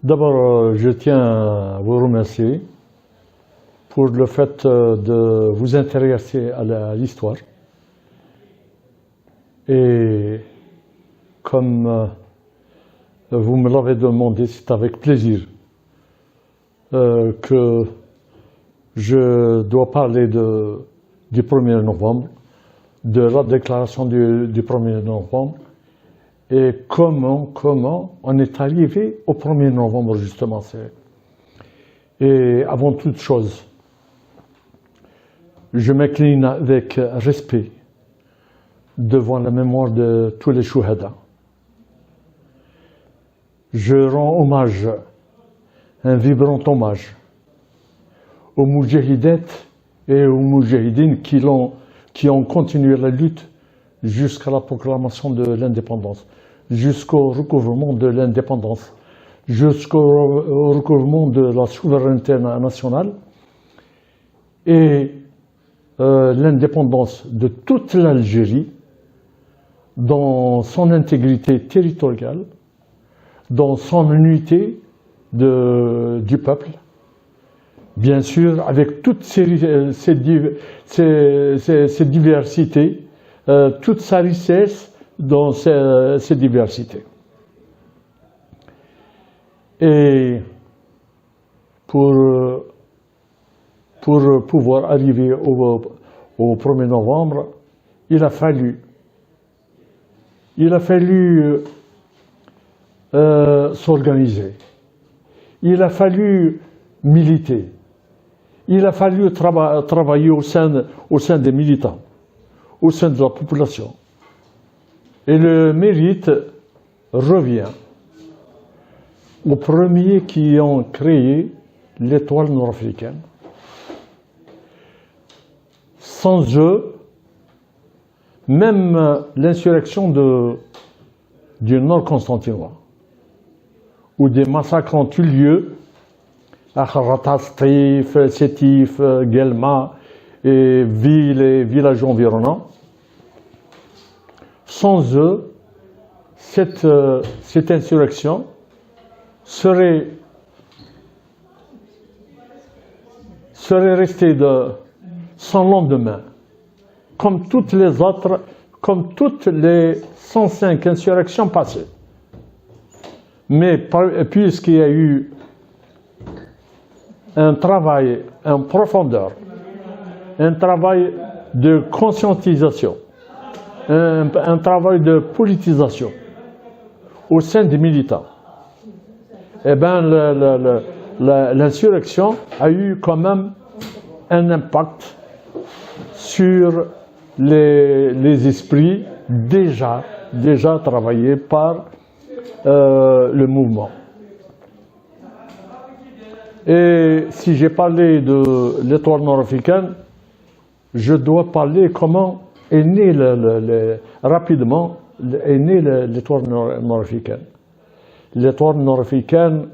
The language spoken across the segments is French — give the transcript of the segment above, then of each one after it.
D'abord, je tiens à vous remercier pour le fait de vous intéresser à l'histoire. Et comme vous me l'avez demandé, c'est avec plaisir que je dois parler du 1er novembre, de la déclaration du 1er novembre, et comment on est arrivé au 1er novembre, justement. Et avant toute chose, je m'incline avec respect devant la mémoire de tous les chouhada. Je rends hommage, un vibrant hommage, aux moudjahidettes et aux moudjahidines qui ont continué la lutte jusqu'à la proclamation de l'indépendance, jusqu'au recouvrement de l'indépendance, jusqu'au recouvrement de la souveraineté nationale et l'indépendance de toute l'Algérie dans son intégrité territoriale, dans son unité du peuple, bien sûr avec toutes ces diversités, toute sa richesse dans ces diversités. Et pour pouvoir arriver au 1er novembre, il a fallu s'organiser, il a fallu militer, il a fallu travailler au sein des militants, au sein de la population. Et le mérite revient aux premiers qui ont créé l'étoile nord-africaine. Sans eux, même l'insurrection du Nord constantinois, où des massacres ont eu lieu à Kharratas, Taïf, Sétif, Guelma et villes et villages environnants. Sans eux, cette insurrection serait restée sans lendemain, comme toutes les autres, comme toutes les 105 insurrections passées. Mais puisqu'il y a eu un travail en profondeur, un travail de conscientisation, un travail de politisation au sein des militants, eh bien l'insurrection a eu quand même un impact sur les esprits déjà travaillés par le mouvement. Et si j'ai parlé de l'étoile nord-africaine, je dois parler comment est née rapidement l'étoile nord-africaine. L'étoile nord-africaine,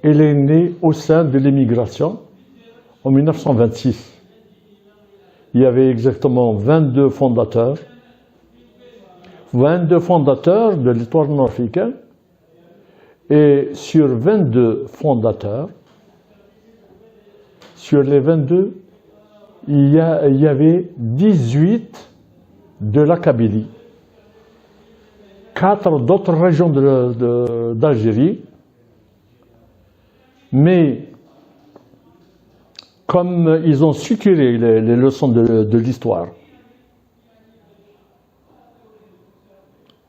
elle est née au sein de l'immigration en 1926. Il y avait exactement 22 fondateurs de l'étoile nord-africaine, et sur 22 fondateurs, sur les 22, il y avait 18 de la Kabylie, 4 d'autres régions d'Algérie, mais comme ils ont sucré les leçons de l'histoire,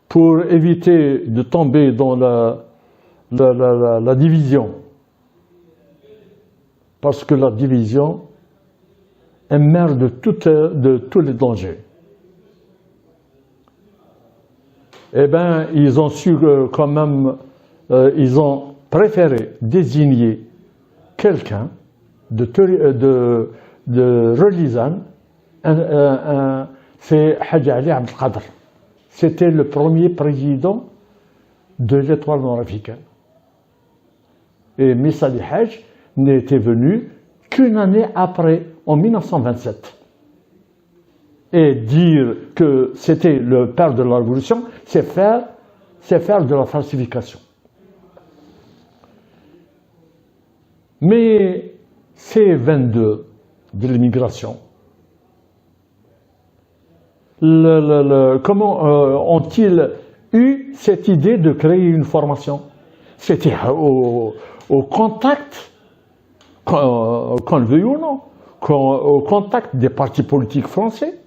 pour éviter de tomber dans la division, parce que la division est mère de tous les dangers. Eh bien, ils ont su quand même, ils ont préféré désigner quelqu'un de relisant, c'est Hadj Ali Abdelkader. C'était le premier président de l'étoile nord-africaine. Et Messa Ali Hadj n'était venu qu'une année après, en 1927. Et dire que c'était le père de la révolution, c'est faire de la falsification. Mais ces 22 de l'immigration, comment ont-ils eu cette idée de créer une formation? C'était au contact, qu'on le veuille ou non, au contact des partis politiques français,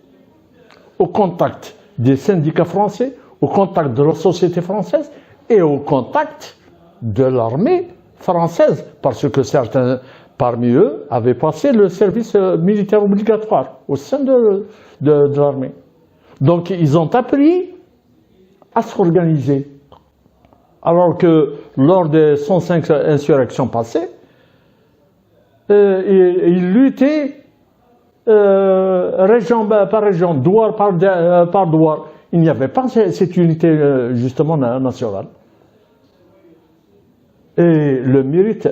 au contact des syndicats français, au contact de la société française et au contact de l'armée française, parce que certains parmi eux avaient passé le service militaire obligatoire au sein de l'armée. Donc ils ont appris à s'organiser. Alors que lors des 105 insurrections passées, ils luttaient région par région, douar par douar. Il n'y avait pas cette unité justement nationale. Et le mérite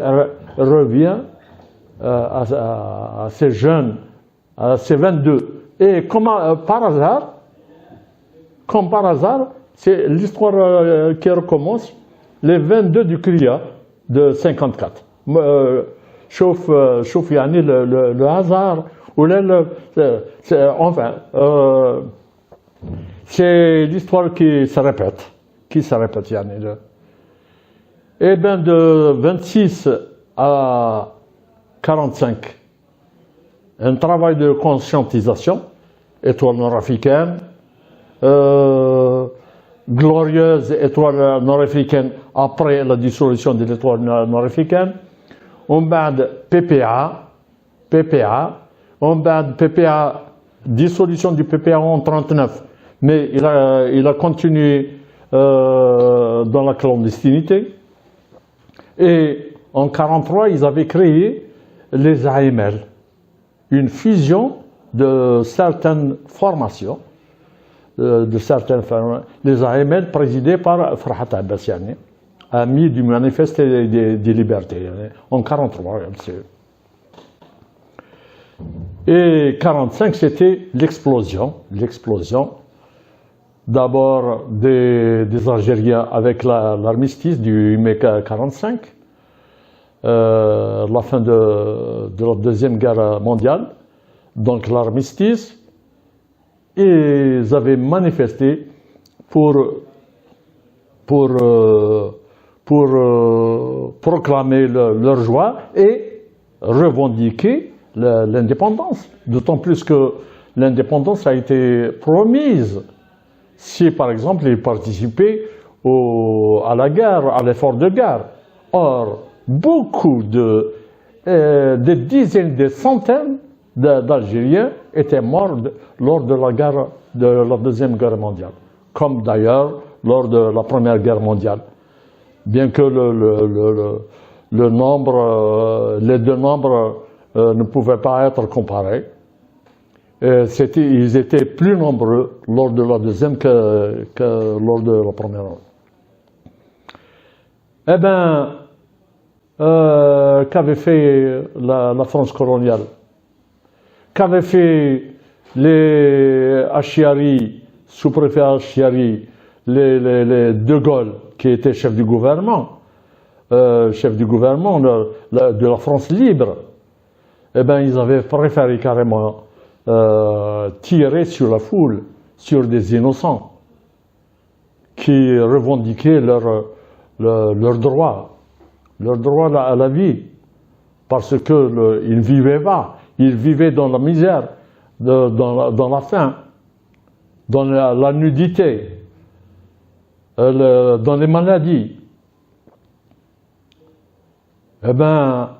revient à ces jeunes, à ces 22. Et comme par hasard, c'est l'histoire qui recommence, les 22 du CRIA de 54. Chauffe yani le hasard, ou enfin, c'est l'histoire qui se répète, yani. Et bien de 26 à 45, un travail de conscientisation, étoile nord-africaine, glorieuse étoile nord-africaine après la dissolution de l'étoile nord-africaine, on bade PPA, on bade PPA, dissolution du PPA en 1939, mais il a continué dans la clandestinité. Et en 1943, ils avaient créé les AML, une fusion de certaines formations, les AML présidées par Farhat Abbasiani, ami du Manifeste des libertés, en 1943. Et 1945, c'était l'explosion d'abord des Algériens avec l'armistice du mai 1945, la fin de la Deuxième Guerre mondiale, donc l'armistice, et ils avaient manifesté pour proclamer leur joie et revendiquer l'indépendance. D'autant plus que l'indépendance a été promise si, par exemple, ils participaient à la guerre, à l'effort de guerre. Or, beaucoup des dizaines, des centaines d'Algériens étaient morts lors de la guerre, de la Deuxième Guerre mondiale, comme d'ailleurs lors de la Première Guerre mondiale. Bien que les deux nombres ne pouvaient pas être comparés, ils étaient plus nombreux lors de la deuxième que lors de la première. Eh bien, qu'avait fait la France coloniale? Qu'avaient fait les Achiari, sous-préfet Achiari, les De Gaulle, qui étaient chefs du gouvernement de la France libre? Eh bien, ils avaient préféré carrément tirer sur la foule, sur des innocents qui revendiquaient leur droit à la vie, parce qu'ils ne vivaient pas, ils vivaient dans la misère, dans la faim, dans la nudité, dans les maladies. Eh bien,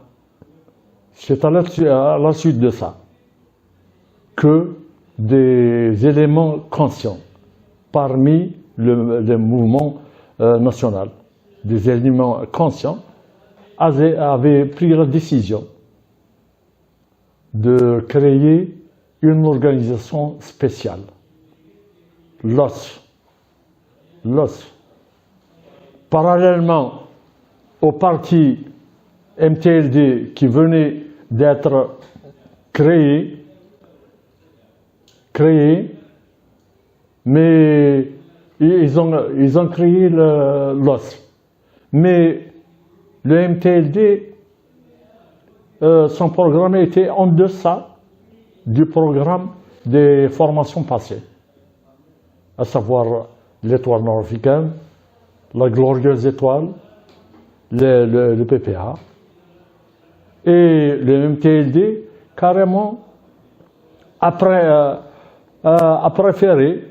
c'est à la suite de ça que des éléments conscients parmi le mouvement national, des éléments conscients avaient pris la décision de créer une organisation spéciale, l'OS. Parallèlement au parti MTLD qui venait d'être créé, mais ils ont créé l'OS. Mais le MTLD son programme était en deçà du programme des formations passées, à savoir l'étoile nord-africaine, la glorieuse étoile, le PPA, et le MTLD, carrément, a préféré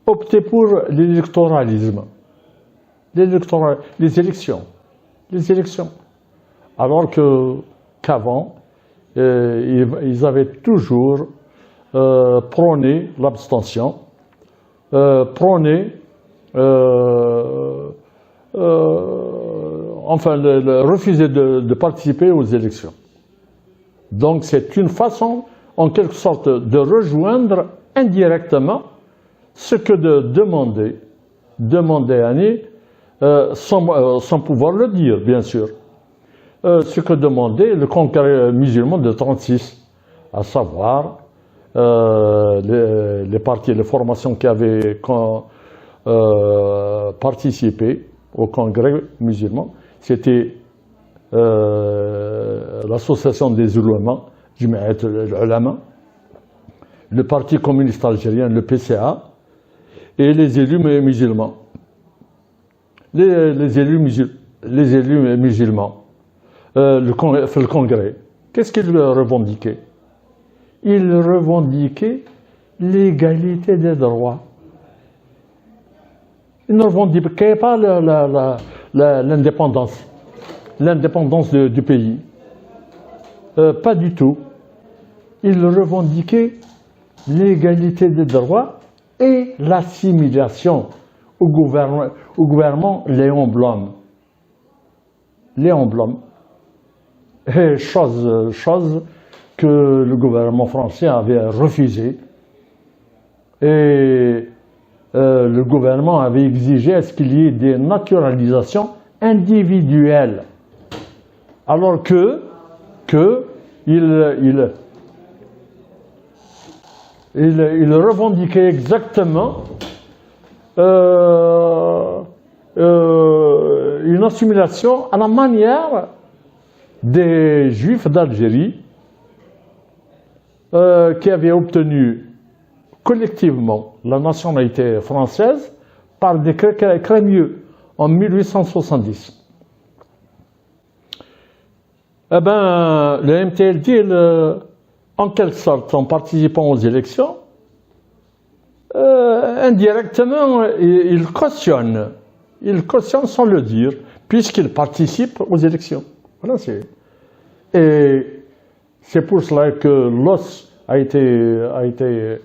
opter pour l'électoralisme, les élections. Alors qu'avant, ils avaient toujours prôné l'abstention, refusé de participer aux élections. Donc c'est une façon, en quelque sorte, de rejoindre indirectement ce que de demander Annie, sans pouvoir le dire, bien sûr, ce que demandait le congrès musulman de 1936, à savoir les partis, les formations qui avaient participé au congrès musulman. C'était l'association des oulémas, Jamiat al-Ulama, le Parti communiste algérien, le PCA, et les élus musulmans. Les élus musulmans, le congrès, qu'est-ce qu'ils revendiquaient? Ils revendiquaient l'égalité des droits. Ils ne revendiquaient pas l'indépendance du pays. Pas du tout. Ils revendiquaient l'égalité des droits et l'assimilation au gouvernement Léon Blum. Et chose que le gouvernement français avait refusé. Et le gouvernement avait exigé à ce qu'il y ait des naturalisations individuelles. Alors il revendiquait exactement une assimilation à la manière des Juifs d'Algérie qui avaient obtenu collectivement la nationalité française par décret Crémieux en 1870. Eh bien, le MTLD, en quelque sorte, en participant aux élections, indirectement, il cautionne sans le dire, puisqu'il participe aux élections. Voilà, et c'est pour cela que l'OS a été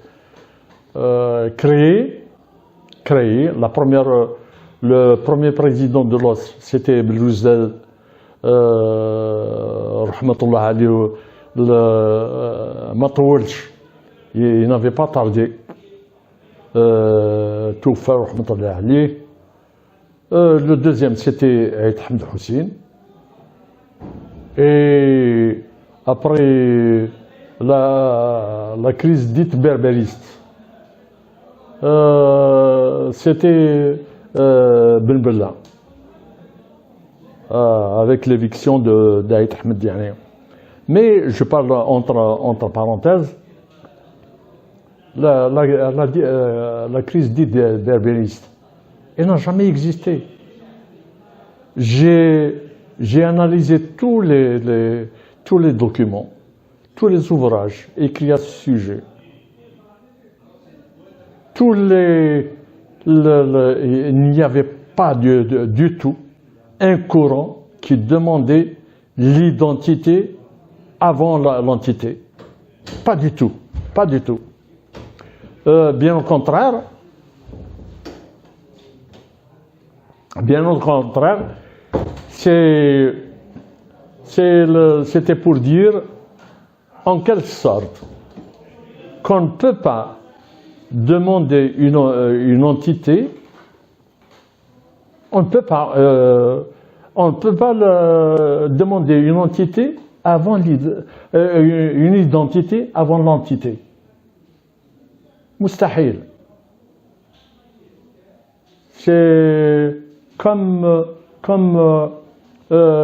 créé. Le premier président de l'OS, c'était Belouizdad, rahmatullah alayhi, Matouelch. Il n'avait pas tardé. Toufa, rahmatullah alayhi. Le deuxième, c'était Aït Hamd Hussein. Et après la crise dite berbériste, c'était Ben Bella, avec l'éviction d'Aït Ahmed Diané. Mais je parle entre parenthèses, la crise dite berbériste, elle n'a jamais existé. J'ai analysé tous les documents, tous les ouvrages écrits à ce sujet. Il n'y avait pas du tout un courant qui demandait l'identité avant l'entité. Pas du tout. Bien au contraire, c'était pour dire, en quelque sorte, qu'on ne peut pas demander une entité, on ne peut pas demander une entité avant une identité avant l'entité. Mustahil. C'est comme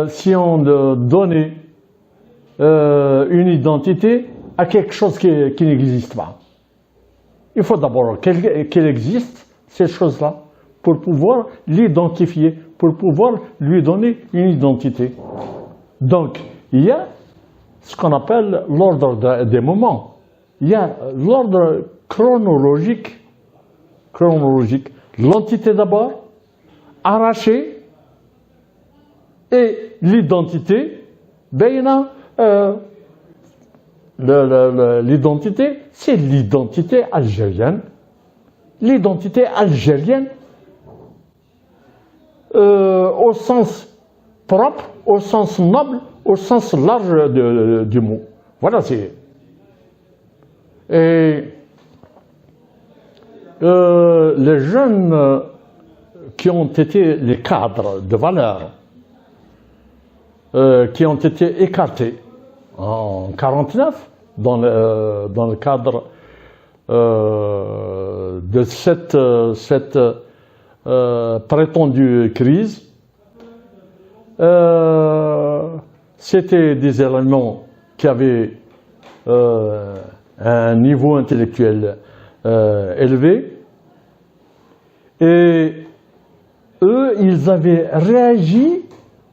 si on donnait une identité à quelque chose qui n'existe pas. Il faut d'abord qu'elle existe, ces choses-là, pour pouvoir l'identifier, pour pouvoir lui donner une identité. Donc, il y a ce qu'on appelle l'ordre des moments. Il y a l'ordre chronologique. L'entité d'abord, arrachée, et l'identité, l'identité, c'est l'identité algérienne. L'identité algérienne, au sens propre, au sens noble, au sens large du mot. Voilà, c'est... Et les jeunes qui ont été les cadres de valeur, qui ont été écartés en 1949 dans le cadre de cette prétendue crise, c'était des éléments qui avaient un niveau intellectuel élevé, et eux, ils avaient réagi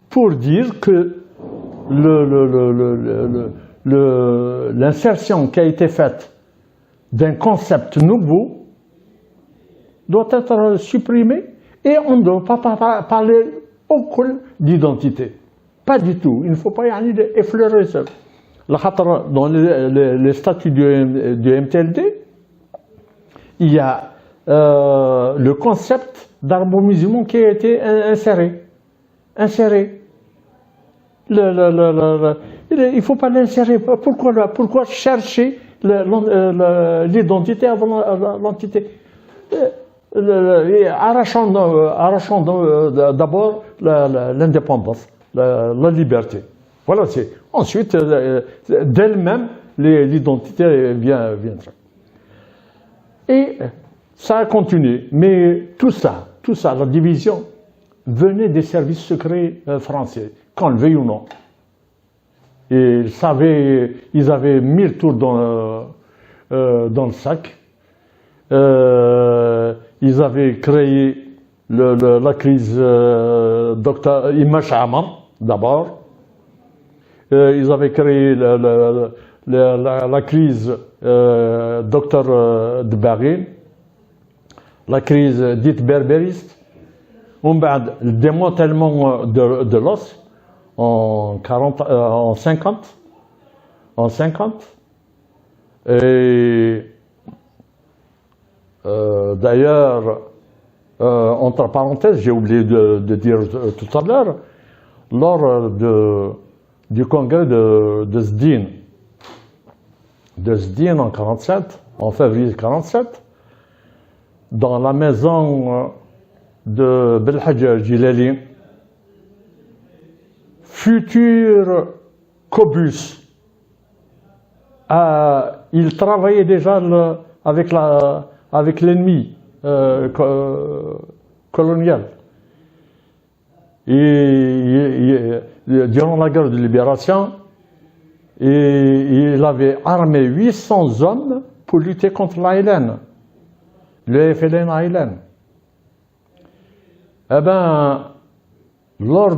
pour dire que l'insertion qui a été faite d'un concept nouveau doit être supprimée, et on ne doit pas parler aucune d'identité. Pas du tout. Il ne faut pas effleurer ça. Dans les statuts du MTLD, il y a le concept d'arbre musulman qui a été inséré. Il ne faut pas l'insérer. Pourquoi chercher l'identité avant l'entité? Arrachant d'abord l'indépendance, la liberté. Voilà, c'est. Ensuite, d'elle-même, l'identité vient. Et ça a continué. Mais tout ça, la division, venait des services secrets français, qu'on le veuille ou non. Et ils avaient mis le tour dans le sac. Ils avaient créé la crise Dr Imach Amar, d'abord. Ils avaient créé la crise Dr Dbaghine, la crise dite berbériste, le démantèlement de l'os en 50. Et d'ailleurs, entre parenthèses, j'ai oublié de dire tout à l'heure, lors du congrès de Sdin en 47, en février 47, dans la maison de Belhadj Jilali, futur Cobus, il travaillait déjà avec l'ennemi colonial. Et durant la guerre de libération, il avait armé 800 hommes pour lutter contre l'ALN, le FLN ALN. Eh bien, lors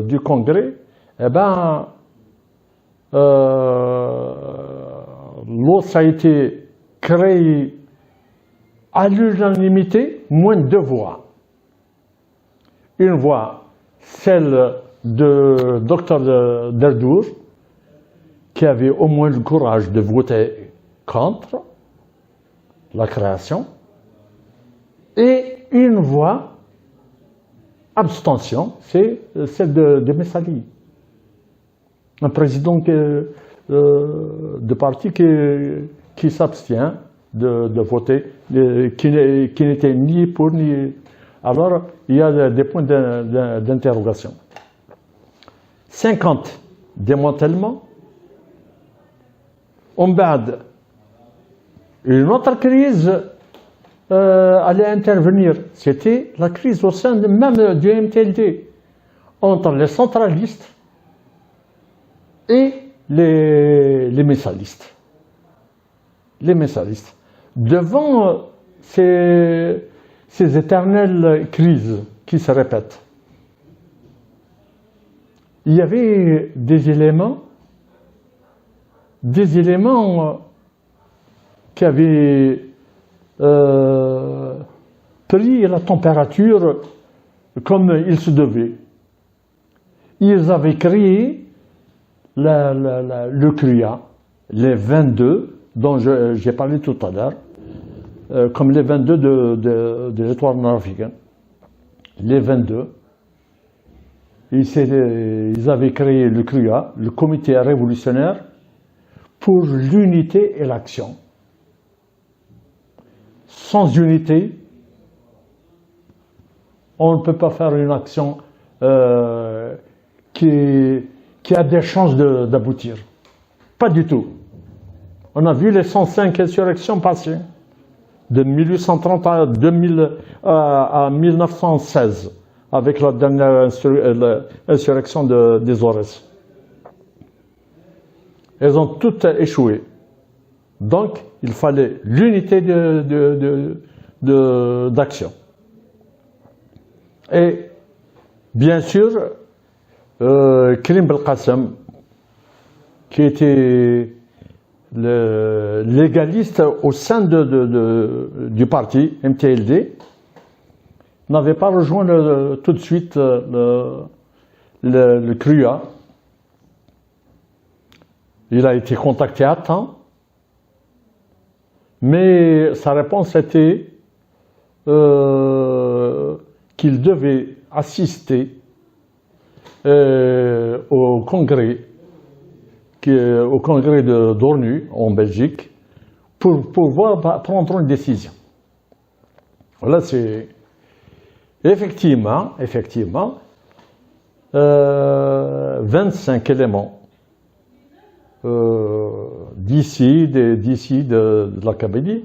du congrès, l'os a été créé à l'unanimité, moins de 2 voix. Une voix, celle de Dr Derdour, qui avait au moins le courage de voter contre la création, et une voix abstention, c'est celle de Messali, un président de parti qui s'abstient de voter, qui n'était ni pour ni... Alors, il y a des points d'interrogation. 50, démantèlement. Une autre crise allait intervenir. C'était la crise au sein même du MTLD. entre les centralistes et les messalistes. Les messalistes. Devant ces éternelles crises qui se répètent, il y avait des éléments qui avaient pris la température comme il se devait. Ils avaient créé le CRUA, les 22 dont j'ai parlé tout à l'heure, comme les 22 de l'étoile nord-africaine. Les 22. Ils avaient créé le CRUA, le comité révolutionnaire, pour l'unité et l'action. Sans unité, on ne peut pas faire une action qui a des chances d'aboutir. Pas du tout. On a vu les 105 insurrections passées, de 1830 à 1916, avec la dernière insurrection des Aurès. Elles ont toutes échoué. Donc, il fallait l'unité d'action. Et, bien sûr, Karim Belkacem, qui était légaliste au sein du parti MTLD, n'avait pas rejoint tout de suite le CRUA. Il a été contacté à temps, mais sa réponse était qu'il devait assister au congrès d'ONU en Belgique pour pouvoir prendre une décision. Voilà, c'est effectivement 25 éléments d'ici de la Kabylie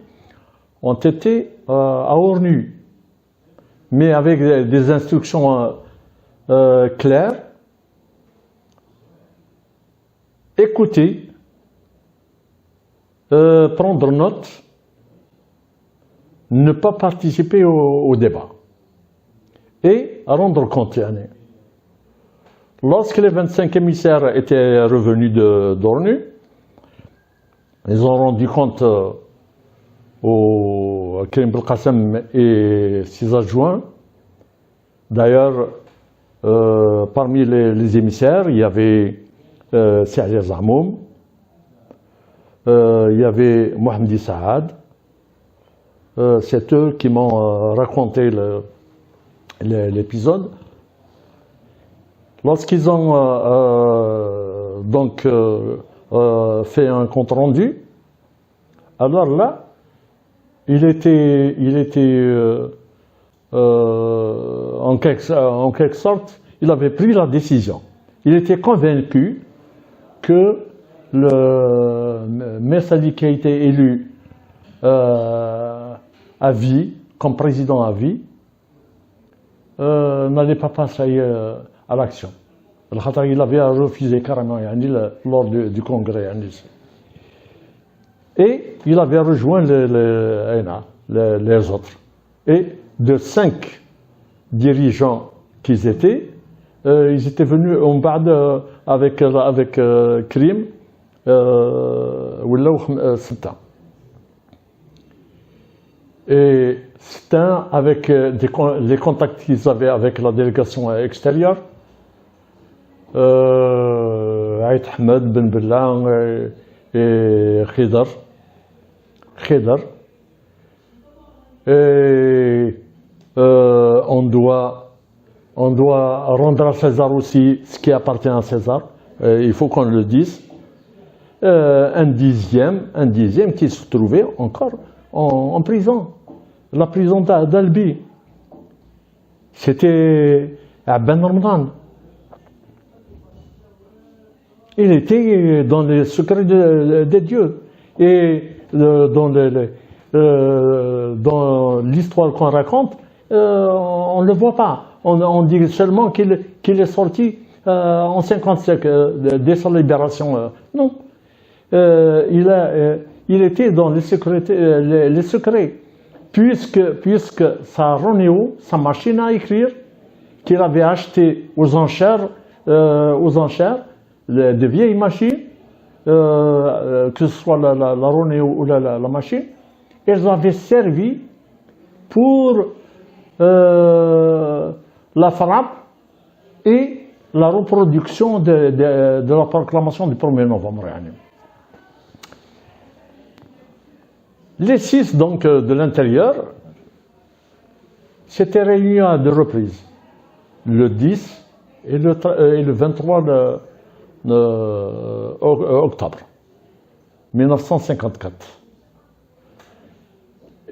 ont été à ONU, mais avec des instructions claires. Écouter, prendre note, ne pas participer au débat et rendre compte. Lorsque les 25 émissaires étaient revenus d'ONU, ils ont rendu compte au Karim Belkacem et ses adjoints. D'ailleurs, parmi les émissaires, il y avait Saïd Zamoum, il y avait Mohamedi Saad. C'est eux qui m'ont raconté l'épisode. Lorsqu'ils ont fait un compte rendu, alors là, il était en quelque sorte, il avait pris la décision. Il était convaincu que le Messali qui a été élu à vie, comme président à vie, n'allait pas passer à l'action. Il avait refusé carrément lors du congrès. Et il avait rejoint les autres. Et de 5 dirigeants qu'ils étaient, ils étaient venus en bas avec Karim, et c'était avec les contacts qu'ils avaient avec la délégation extérieure, Aït Ahmed, Ben Bella et Khidr. Et on doit rendre à César aussi ce qui appartient à César. Il faut qu'on le dise. Un dixième qui se trouvait encore en prison. La prison d'Albi. C'était à Ben Ramadan. Il était dans les secrets des dieux. Et dans l'histoire qu'on raconte, on ne le voit pas. on dit seulement qu'il est sorti en 1955, dès sa libération. Non. Il était dans les secrets, puisque sa Ronéo, sa machine à écrire, qu'il avait acheté aux enchères, de vieilles machines, que ce soit la Ronéo ou la machine, elles avaient servi pour la frappe et la reproduction de la proclamation du 1er novembre. Les 6 donc de l'intérieur s'étaient réunis à 2 reprises, le 10 et le 23 octobre 1954.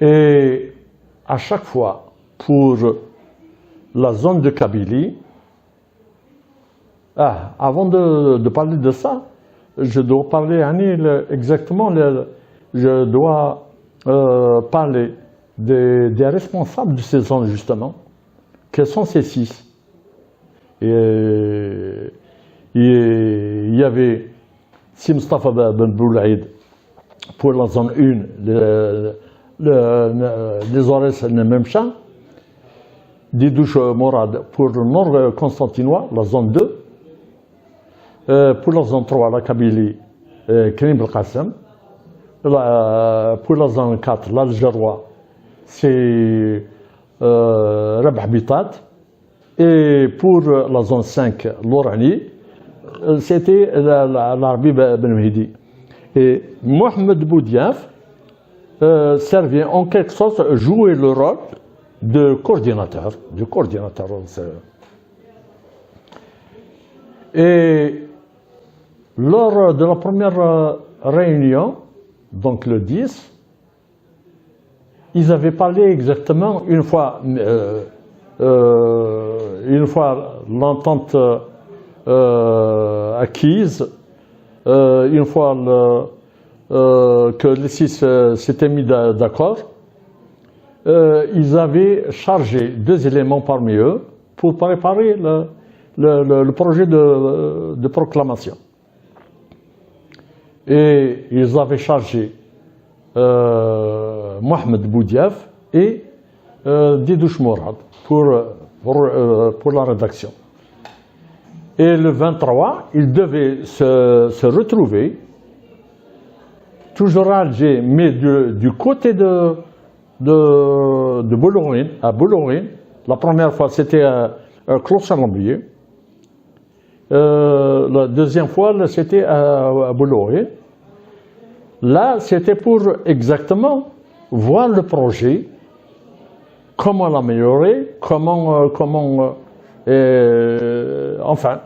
Et à chaque fois, pour la zone de Kabylie, avant de parler de ça, je dois parler, exactement, je dois parler des responsables de ces zones, justement. Quels sont ces 6? Et il y avait Si Mustafa Ben Boulaïd pour la zone 1, les Ores Nememcha, Didouche Morad pour le nord constantinois, la zone 2, pour la zone 3, la Kabylie, Karim Belkacem, pour la zone 4, l'Algérois, c'est Rabah Bitat, et pour la zone 5, l'Orani, c'était l'Arbi Ben Mehdi. Et Mohamed Boudiaf servait en quelque sorte, jouer le rôle de coordinateur. Et lors de la première réunion, donc le 10, ils avaient parlé exactement, une fois l'entente acquise, une fois que les 6 s'étaient mis d'accord, ils avaient chargé 2 éléments parmi eux pour préparer le projet de proclamation. Et ils avaient chargé Mohamed Boudiaf et Didouche Morad pour la rédaction. Et le 23, ils devaient se retrouver, toujours à Alger, mais du côté de Boulogne, à Boulogne. La première fois, c'était à Clos-Salambier. La deuxième fois, c'était à Boulogne. Là, c'était pour exactement voir le projet, comment l'améliorer, enfin,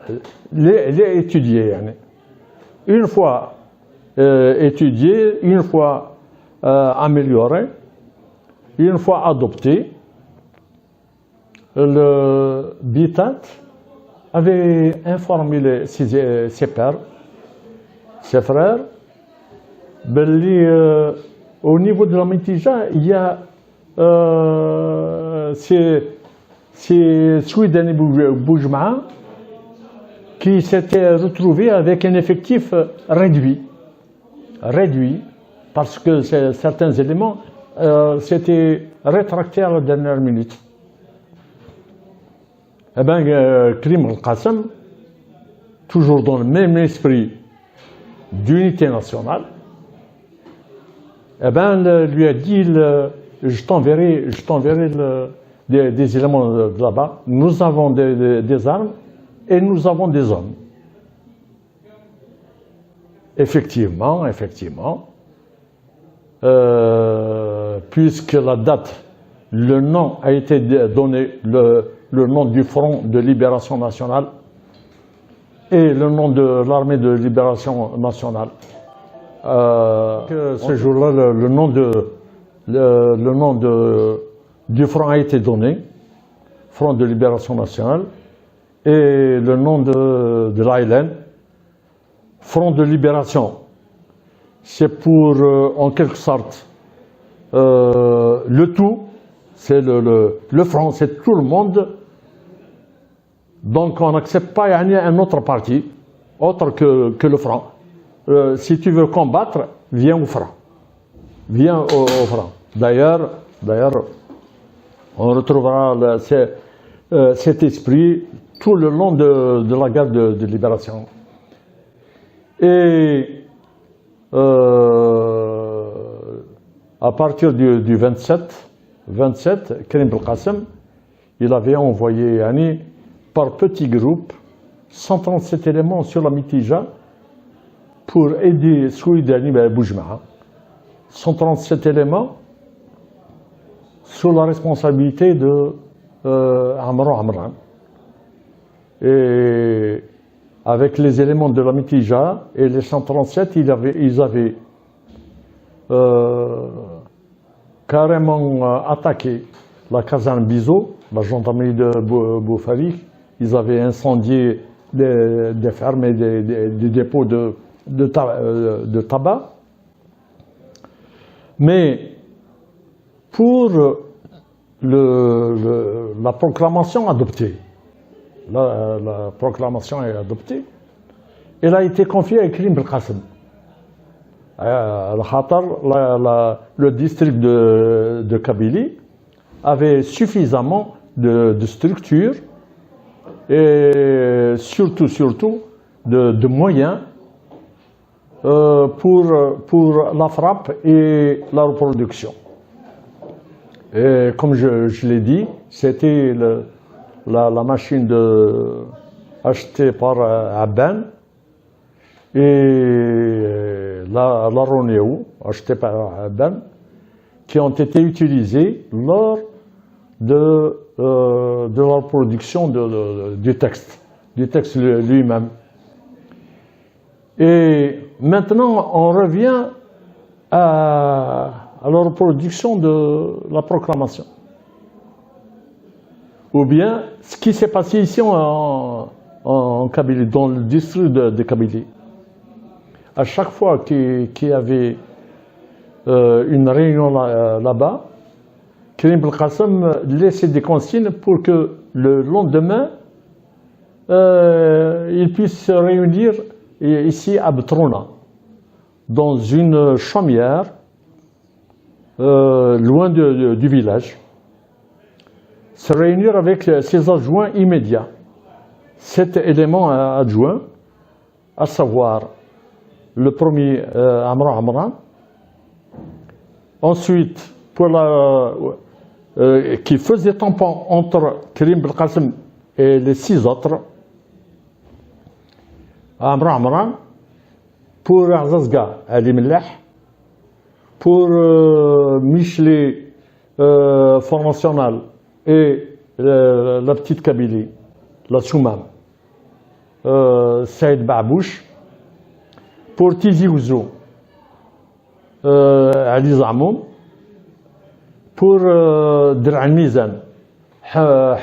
les étudier. Une fois étudié, une fois amélioré, une fois adopté, le Bitat avait informé ses pères, ses frères, au niveau de la Mitija, il y a c'est Sweden Boujma qui s'était retrouvé avec un effectif réduit parce que certains éléments s'étaient rétractés à la dernière minute. Eh bien, Karim Belkacem, toujours dans le même esprit d'unité nationale, eh ben, lui a dit je t'enverrai des éléments de là-bas. Nous avons des armes et nous avons des hommes. Effectivement, puisque la date, le nom a été donné, le nom du Front de Libération Nationale et le nom de l'Armée de Libération Nationale. Ce jour-là, le nom du Front a été donné, Front de Libération Nationale, et le nom de l'ALN, Front de Libération. C'est pour, en quelque sorte, le tout, c'est le front, c'est tout le monde Donc on n'accepte pas un autre parti, autre que le franc. Si tu veux combattre, viens au franc. Viens au franc. D'ailleurs, on retrouvera cet esprit tout le long de la guerre de libération. Et à partir du 27, Karim Belkacem, il avait envoyé par petits groupes 137 éléments sur la Mitija pour aider Souid Boujma'a. 137 éléments sous la responsabilité de Amro Amran. Et avec les éléments de la Mitija et les 137, ils avaient carrément attaqué la caserne Bizot, la gendarmerie de Boufalik. Ils avaient incendié des fermes et des dépôts de tabac. Mais pour la proclamation adoptée, la proclamation est adoptée, elle a été confiée à Karim Belkacem. Le district de Kabylie avait suffisamment de structures et surtout de moyens pour la frappe et la reproduction. Et comme je l'ai dit, c'était la machine achetée par Abban et la Ronéo, achetée par Abban, qui ont été utilisées lors de la reproduction du texte lui-même. Et maintenant, on revient à la reproduction de la proclamation. Ou bien, ce qui s'est passé ici en Kabylie, dans le district de Kabylie. À chaque fois qu'il y avait une réunion là-bas, Karim Belkacem laissait des consignes pour que le lendemain, il puisse se réunir ici à Betrona, dans une chaumière, loin du village, se réunir avec ses adjoints immédiats. 7 éléments adjoints, à savoir le premier Amro Amran, ensuite qui faisait tampon entre Karim Belkacem et les 6 autres, Amro Amran, pour Azazga Ali Mellah, pour Michelet Formational et la petite Kabylie, la Soumam, Saïd Babouche, pour Tizi Ouzou, Ali Zamoum, pour Dir Mizan,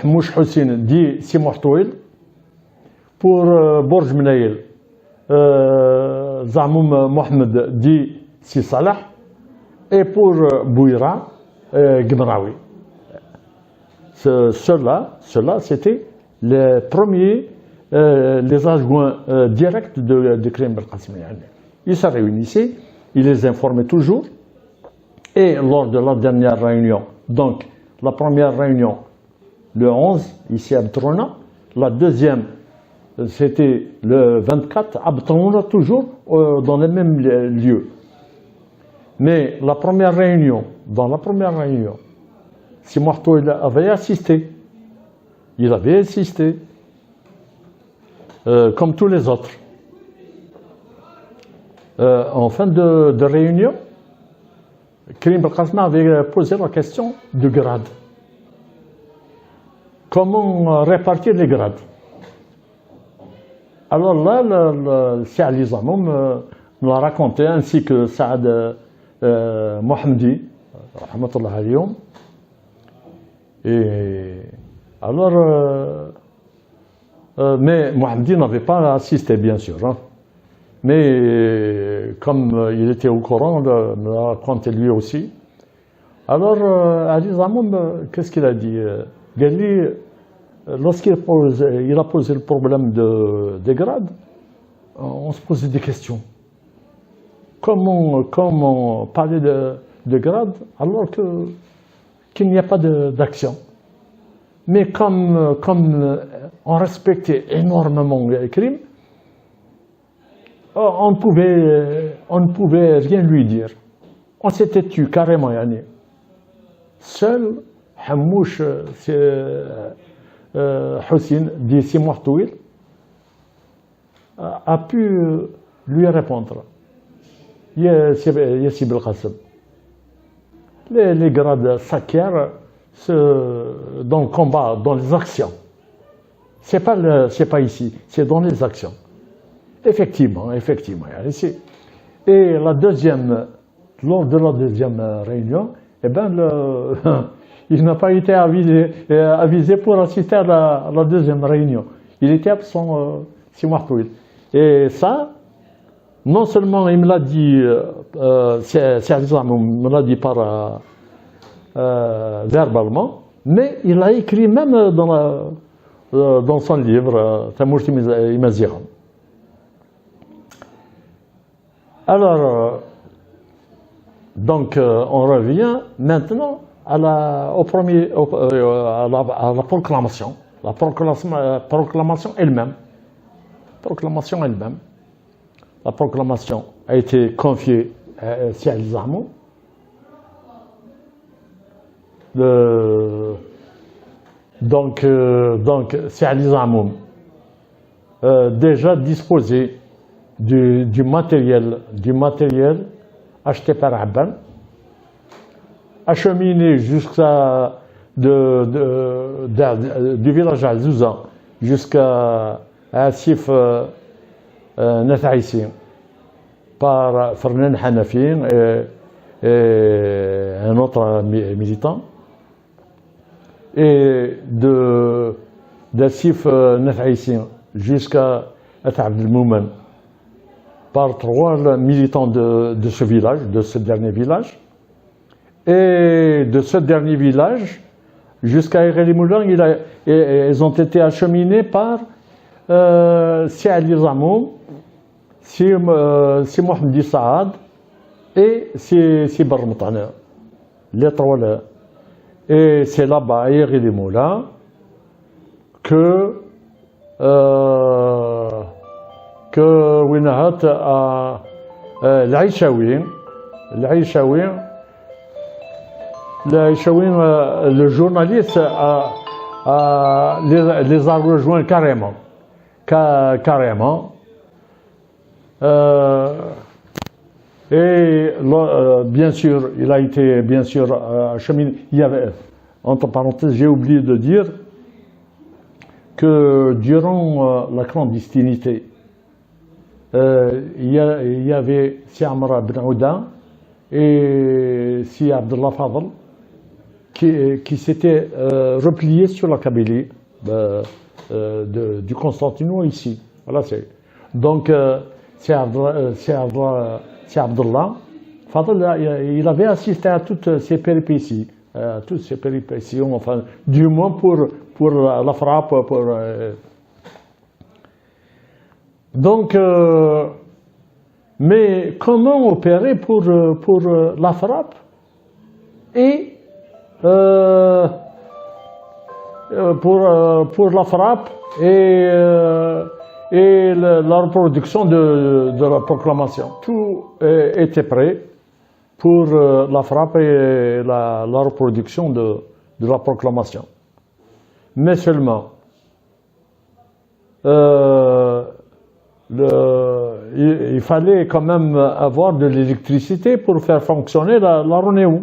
Hmouch Hussein dit Simouh Touil, pour Borj Menaïl, Zamoum Mohamed dit Si Salah, et pour Bouira, Gmraoui. Ceux-là, c'était les premiers, les adjoints directs de Karim Belkacem. Ils se réunissaient, ils les informaient toujours. Et lors de la dernière réunion, donc la première réunion le 11, ici à Betrona, la deuxième, c'était le 24, à Betrona, toujours dans les mêmes lieux. Mais dans la première réunion, si Marteau avait assisté, il avait assisté, comme tous les autres. En fin de réunion, Karim Belkacem avait posé la question du grade. Comment répartir les grades? Alors là, Saad Ali Zamoum nous l'a raconté, ainsi que Saad Mohamedi, rahmatullah alayhim. Et alors, mais Mohamedi n'avait pas assisté, bien sûr. Hein. Mais comme il était au courant, il me l'a raconté lui aussi. Alors, Ali Zamoum, qu'est-ce qu'il a dit? Gali, lorsqu'il il a posé le problème des grades, on se posait des questions. Comment parler de grades alors qu'il n'y a pas d'action? Mais comme on respectait énormément les crimes, on ne pouvait rien lui dire. On s'était tué carrément, yani. Seul Hamouche Houssine, dit Simon Touil, a pu lui répondre. Yassib El-Qassem. Les grades s'acquièrent dans le combat, dans les actions. C'est pas ici, c'est dans les actions. Effectivement. Et lors de la deuxième réunion, eh ben, il n'a pas été avisé pour assister à la deuxième réunion. Il était absent, Simon Touil. Et ça, non seulement il me l'a dit, me l'a dit verbalement, mais il a écrit même dans son livre, Tamourti Imaziram. Alors, donc, on revient maintenant à la proclamation. La proclamation elle-même. La proclamation a été confiée à Siad Zahmoum. Donc Siad Zahmoum déjà disposé du matériel acheté par Abban, acheminé jusqu'à du village Al-Zouza jusqu'à Asif Nathaïssi par Fernan Hanafi et un autre militant, et d'Asif Nathaïssi jusqu'à Abdel Moumen par 3 militants de ce village, de ce dernier village. Et de ce dernier village jusqu'à Ereli Moulin, ils ont été acheminés par Si Ali Zamoum, Si Mohamed Saad et Si Barmutana. Les 3 là. Et c'est là-bas, à Ereli Moulin, que Winahat a l'Aïchaoui, le journaliste les a rejoints carrément. Et bien sûr, il a été acheminé. Il y avait, entre parenthèses, j'ai oublié de dire que durant la clandestinité, il y avait Si Amra Ben Ouda et Si Abdullah Fadl qui s'étaient repliés sur la Kabylie du Constantinois ici. Voilà, donc Si Abdullah Fadl, il avait assisté à toutes ces péripéties, enfin, du moins pour la frappe. Donc, mais comment opérer pour la frappe et pour la frappe et la reproduction de la proclamation. Tout était prêt pour la frappe et la reproduction de la proclamation. Mais seulement, il fallait quand même avoir de l'électricité pour faire fonctionner la Ronéo.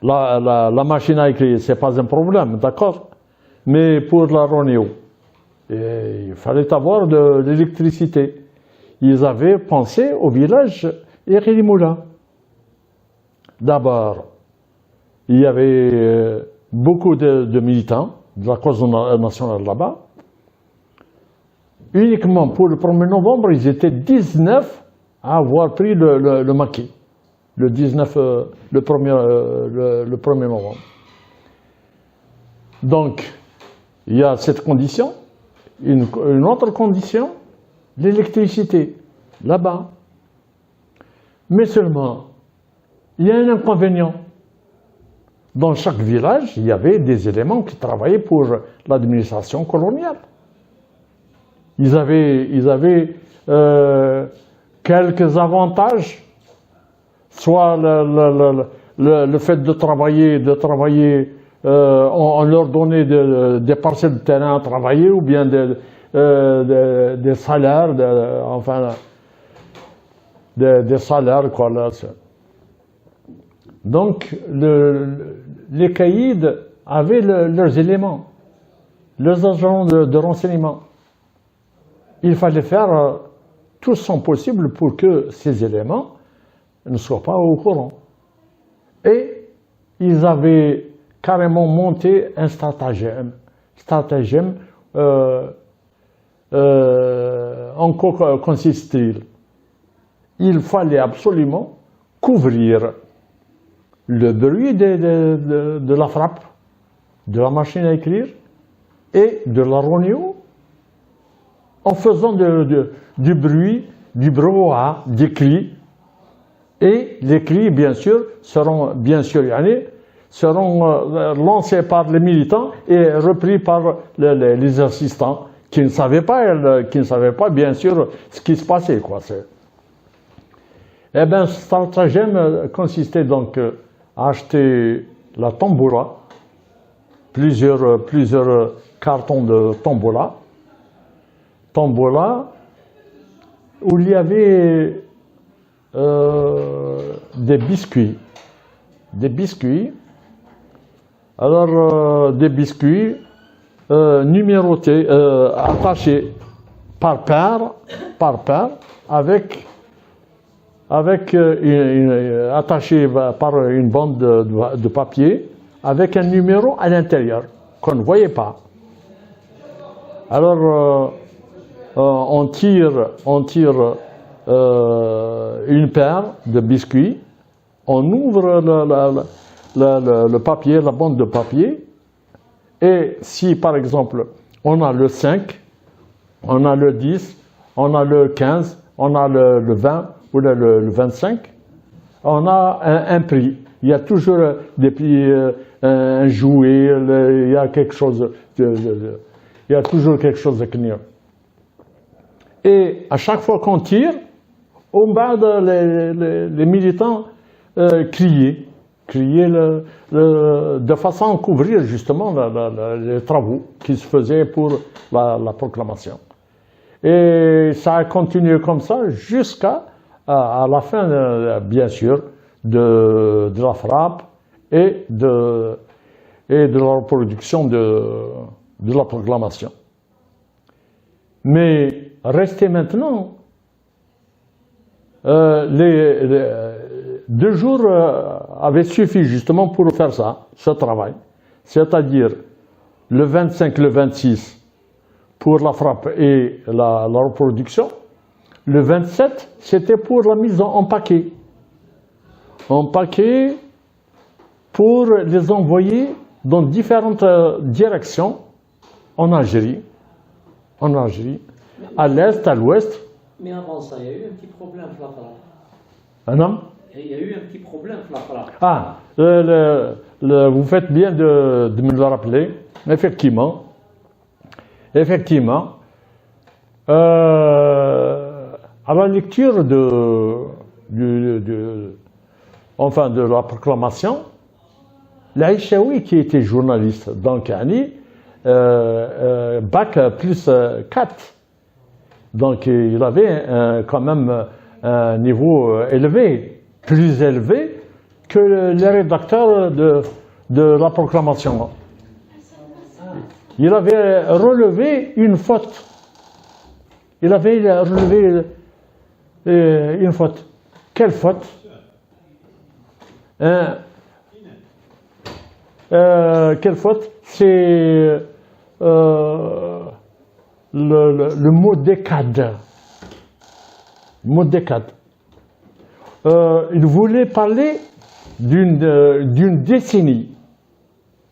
La machine à écrire, ce n'est pas un problème, d'accord? Mais pour la Ronéo, il fallait avoir de l'électricité. Ils avaient pensé au village Ereli Moulin. D'abord, il y avait beaucoup de militants de la cause nationale là-bas. Uniquement pour le 1er novembre, ils étaient 19 à avoir pris le maquis. Le 1er novembre. Donc, il y a cette condition. Une autre condition, l'électricité, là-bas. Mais seulement, il y a un inconvénient. Dans chaque village, il y avait des éléments qui travaillaient pour l'administration coloniale. Ils avaient quelques avantages, soit le fait de travailler, on leur donnait des parcelles de terrain à travailler, ou bien des salaires, des salaires, quoi. Là. Donc, les caïds avaient leurs éléments, leurs agents de renseignement. Il fallait faire tout son possible pour que ces éléments ne soient pas au courant. Et ils avaient carrément monté un stratagème. En quoi consiste-t-il? Il fallait absolument couvrir le bruit de la frappe, de la machine à écrire et de la rognure en faisant du bruit, du brouhaha, des cris. Et les cris, bien sûr, seront lancés par les militants et repris par les assistants qui ne savaient pas, bien sûr, ce qui se passait, quoi. Eh bien, ce stratagème consistait donc à acheter la tombola, plusieurs cartons de tombola, où il y avait des biscuits. Alors, des biscuits numérotés, attachés par paire, attachés par une bande de papier, avec un numéro à l'intérieur, qu'on ne voyait pas. Alors, on tire une paire de biscuits, on ouvre le papier, la bande de papier, et si par exemple on a le 5, on a le 10, on a le 15, on a le 20 ou le 25, on a un prix. Il y a toujours des prix, un jouet, il y a quelque chose il y a toujours quelque chose de client. Et à chaque fois qu'on tire, au bas les militants criaient de façon à couvrir justement les travaux qui se faisaient pour la proclamation. Et ça a continué comme ça jusqu'à la fin, bien sûr, de la frappe et de la reproduction de la proclamation. Mais rester maintenant, 2 jours avaient suffi justement pour faire ce travail. C'est-à-dire le 25, le 26 pour la frappe et la reproduction. Le 27, c'était pour la mise en paquet. En paquet pour les envoyer dans différentes directions en Algérie, à l'est, à l'ouest. Mais avant ça, il y a eu un petit problème, Flafra. Un homme? Il y a eu un petit problème, Flafra. Ah, vous faites bien de me le rappeler. Effectivement, à la lecture de la proclamation, l'Aïchaoui, qui était journaliste dans Kani, bac plus 4. Donc il avait quand même un niveau élevé, plus élevé que les rédacteurs de la proclamation. Il avait relevé une faute. Quelle faute? Quelle faute? C'est le mot décade. Il voulait parler d'une décennie,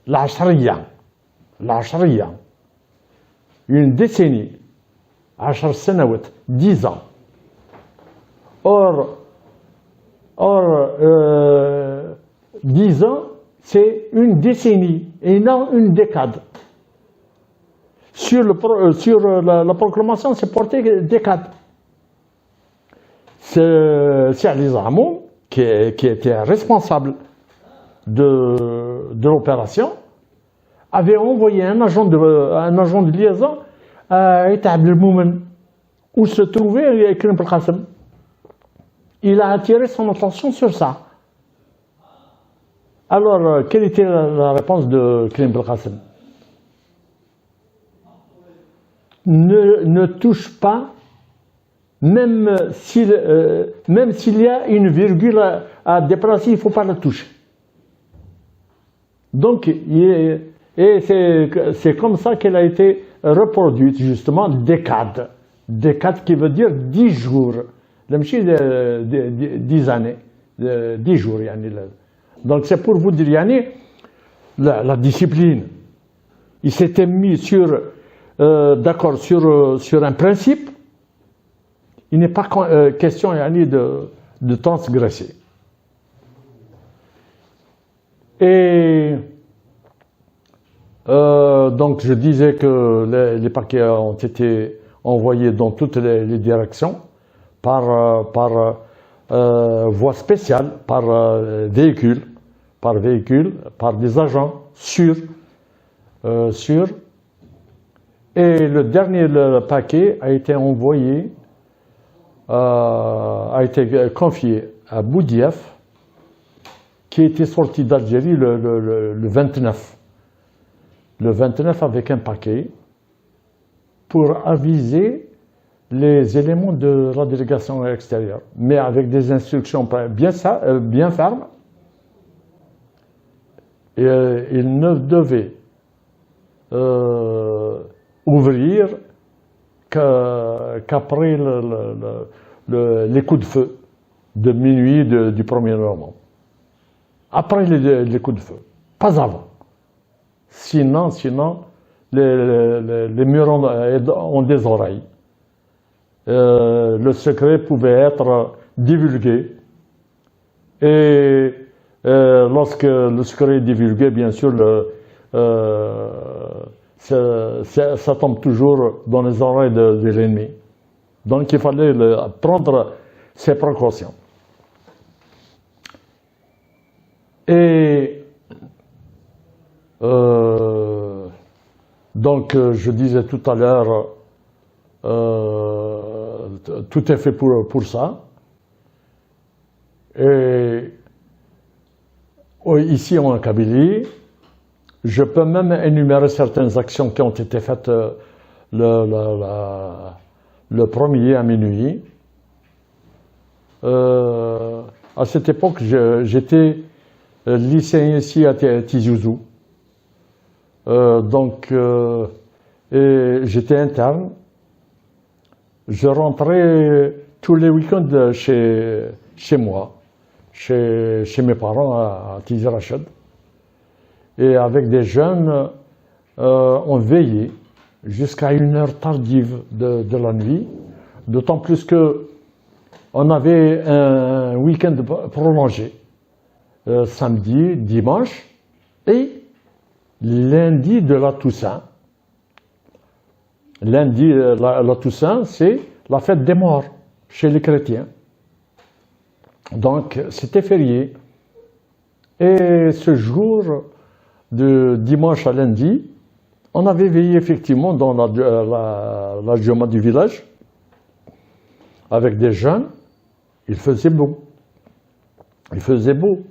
la Sharia. العشرية une décennie 10 سنوات 10 ans or 10 ans c'est une décennie et non une décade sur la proclamation c'est porté décade c'est Ali Zamoun qui était responsable de l'opération avait envoyé un agent de liaison à Etab el-Moumen où se trouvait Karim Belkacem. Il a attiré son attention sur ça. Alors, quelle était la réponse de Karim Belkacem? Ne touche pas, même s'il y a une virgule à déplacer, il ne faut pas la toucher. Donc, c'est comme ça qu'elle a été reproduite, justement, décade. Décade qui veut dire 10 jours. Le mchi 10 années, 10 jours. Donc, c'est pour vous dire, la discipline. Il s'était mis d'accord sur un principe. Il n'est pas question de transgresser. Et donc je disais que les paquets ont été envoyés dans toutes les directions par voie spéciale, par véhicule, par des agents sûrs. Et le dernier paquet a été envoyé, a été confié à Boudiaf, qui était sorti d'Algérie le 29. Le 29 avec un paquet pour aviser les éléments de la délégation extérieure, mais avec des instructions bien fermes. Et il ne devait ouvrir qu'après les coups de feu de minuit du 1er novembre. Après les coups de feu, pas avant. Sinon les murs ont des oreilles. Le secret pouvait être divulgué. Et lorsque le secret est divulgué, bien sûr, ça tombe toujours dans les oreilles de l'ennemi. Donc il fallait prendre ses précautions. Et donc je disais tout à l'heure, tout est fait pour ça. Et ici en Kabylie, je peux même énumérer certaines actions qui ont été faites le 1er à minuit. À cette époque, j'étais lycéen ici à Tizi Ouzou. Donc, j'étais interne. Je rentrais tous les week-ends chez moi, chez mes parents à Tizi Rachid. Et avec des jeunes, on veillait jusqu'à une heure tardive de la nuit, d'autant plus que on avait un week-end prolongé, samedi, dimanche et lundi de la Toussaint. Lundi, la Toussaint, c'est la fête des morts chez les chrétiens. Donc, c'était férié. Et ce jour, de dimanche à lundi, on avait veillé effectivement dans la Juma du village, avec des jeunes. Il faisait beau. Il faisait beau.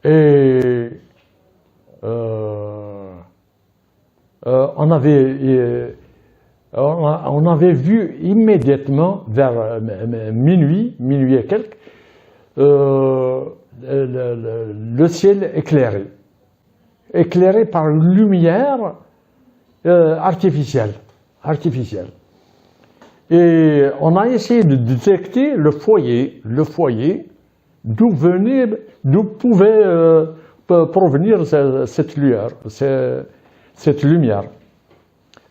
Et on avait vu immédiatement vers minuit et quelques, le ciel éclairé par une lumière artificielle. Et on a essayé de détecter le foyer d'où pouvait provenir cette lueur. cette lumière.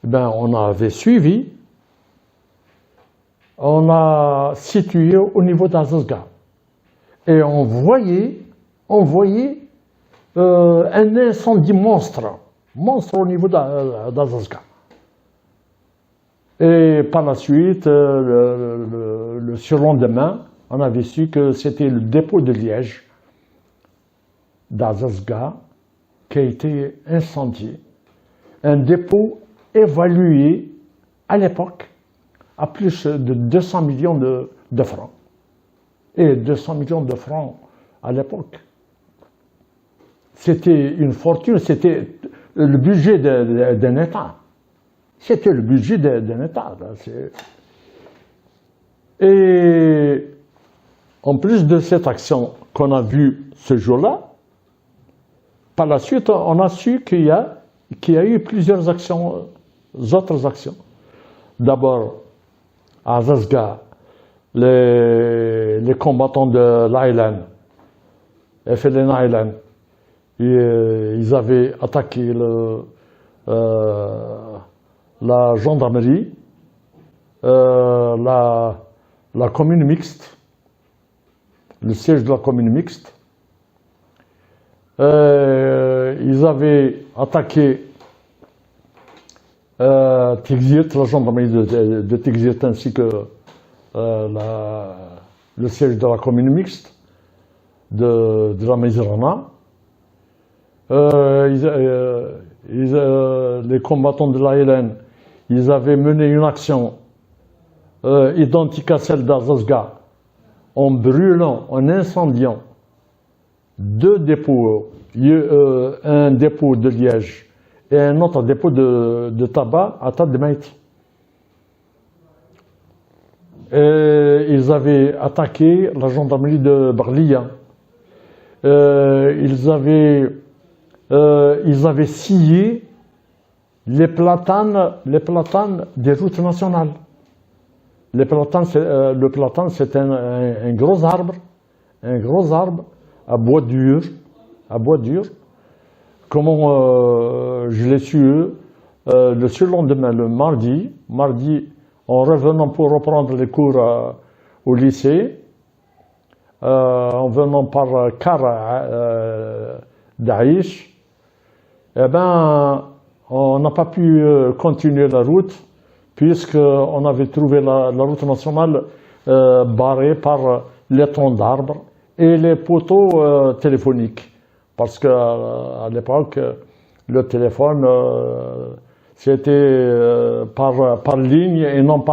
Ben, on avait suivi, on a situé au niveau d'Azazga. Et on voyait un incendie monstre au niveau d'Azazga. Et par la suite, le surlendemain, on avait su que c'était le dépôt de liège d'Azazga qui a été incendié. Un dépôt évalué à l'époque à plus de 200 millions de francs. Et 200 millions de francs à l'époque, c'était une fortune, c'était le budget d'un État. C'était le budget d'un État. Et en plus de cette action qu'on a vue ce jour-là, par la suite, on a su qu'il y a eu plusieurs actions, autres actions. D'abord, à Azazga, les combattants de l'Aylan, FLN Aylan, ils avaient attaqué la gendarmerie, la commune mixte, le siège de la commune mixte. Ils avaient attaqué Tigzirt, la gendarmerie de Tigzirt, ainsi que le siège de la commune mixte de la Mizrana. Les combattants de l'ALN, ils avaient mené une action identique à celle d'Azazga en brûlant, en incendiant deux dépôts, un dépôt de liège et un autre dépôt de tabac à Tad Maïti. Ils avaient attaqué la gendarmerie de Barlia. Ils avaient scié les platanes des routes nationales. Le platane, c'est un gros arbre à bois dur. Comment je l'ai su le surlendemain, le mardi, en revenant pour reprendre les cours au lycée, en venant par car d'Aïch, eh ben, on n'a pas pu continuer la route puisqu'on avait trouvé la route nationale barrée par les troncs d'arbres et les poteaux téléphoniques. Parce qu'à l'époque, le téléphone, c'était par ligne et non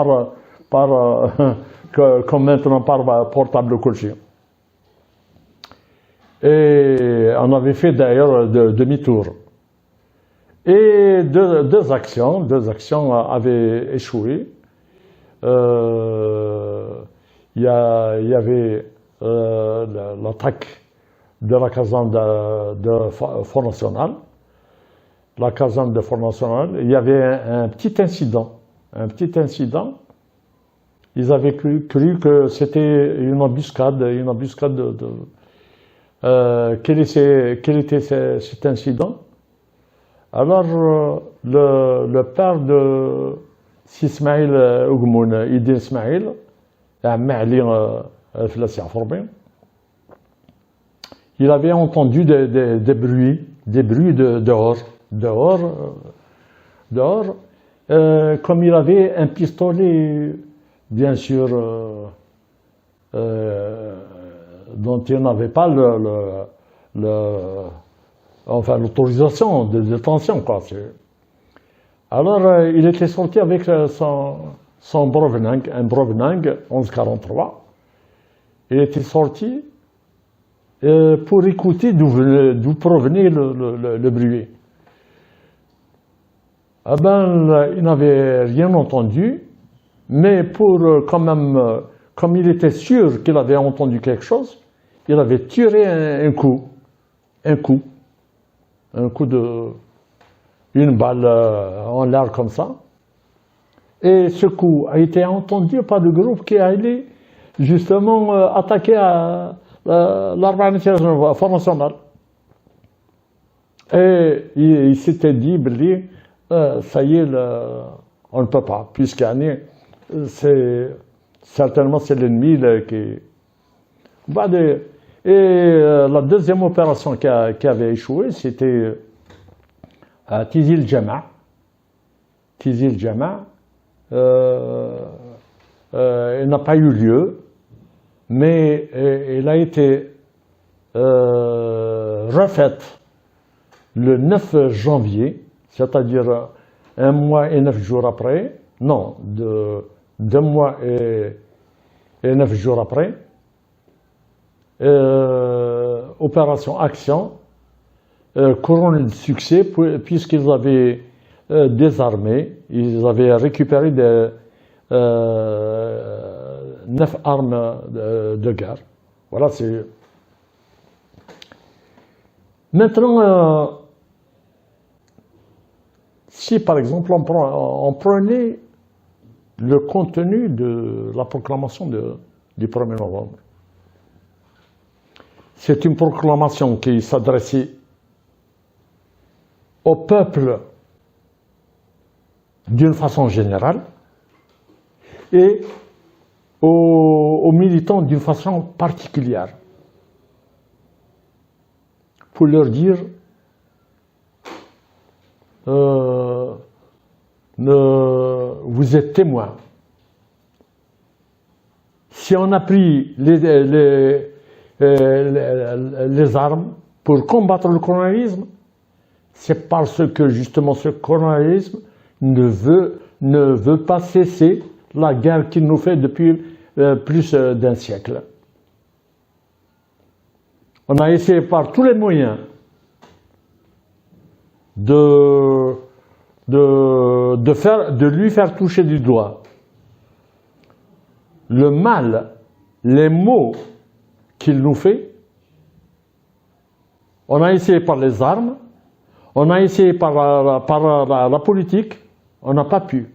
comme maintenant par portable couché. Et on avait fait d'ailleurs demi-tour. Et deux actions avaient échoué. Il y avait l'attaque de la caserne de Front National. La caserne de Front National, il y avait un petit incident. Ils avaient cru que c'était une embuscade quel était cet incident? Alors, le père de Ismaïl Ougmoun, Idi Ismaïl, il avait entendu des bruits dehors. Comme il avait un pistolet, bien sûr, dont il n'avait pas l'autorisation de détention, quoi. Alors, il était sorti avec son Brovenang, un Brovenang 1143. Il était sorti pour écouter d'où provenait le bruit. Ah ben, il n'avait rien entendu, mais pour quand même, comme il était sûr qu'il avait entendu quelque chose, il avait tiré un coup une balle en l'air comme ça. Et ce coup a été entendu par le groupe qui allait justement attaquer l'organisation Front National. Et il s'était dit, Billy, ça y est, on ne peut pas, puisque certainement c'est l'ennemi qui... Et la deuxième opération qui avait échoué, c'était à Tizi el Jama. Tizi el Jama, elle n'a pas eu lieu, mais elle a été refaite le 9 janvier, c'est-à-dire 1 mois et 9 jours après, non, 2 mois et 9 jours après, opération Action, couronnée de succès, puisqu'ils avaient désarmé, ils avaient récupéré 9 armes de guerre. Voilà, c'est... Maintenant, si par exemple on prenait le contenu de la proclamation du 1er novembre, c'est une proclamation qui s'adressait au peuple d'une façon générale et aux militants d'une façon particulière, pour leur dire vous êtes témoins. Si on a pris les armes pour combattre le colonialisme, c'est parce que justement ce colonialisme ne veut pas cesser la guerre qu'il nous fait depuis plus d'un siècle. On a essayé par tous les moyens de lui faire toucher du doigt le mal, les maux qu'il nous fait. On a essayé par les armes, on a essayé par la politique, on n'a pas pu.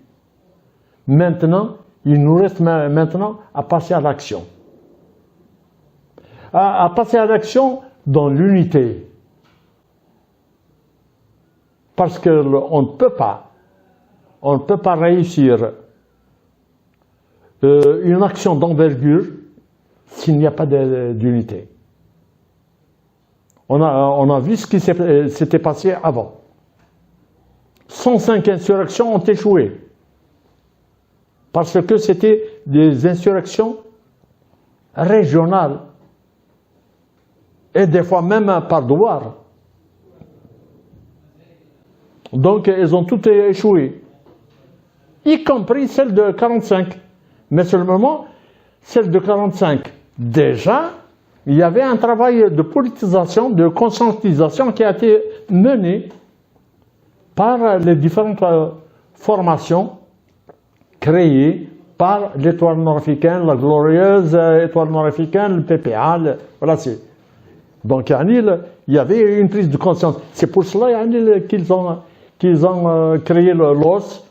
Maintenant, il nous reste maintenant à passer à l'action. À passer à l'action dans l'unité. Parce qu'on ne peut pas réussir une action d'envergure s'il n'y a pas d'unité. On a vu ce qui s'était passé avant. 105 insurrections ont échoué. Parce que c'était des insurrections régionales. Et des fois même par devoir. Donc elles ont toutes échoué. Y compris celle de 45. Mais seulement, celle de 45, déjà, il y avait un travail de politisation, de conscientisation qui a été mené par les différentes formations créées par l'Étoile nord-africaine, la glorieuse Étoile nord-africaine, le PPA, voilà, c'est... Donc, il y avait une prise de conscience. C'est pour cela qu'ils ont créé l'OS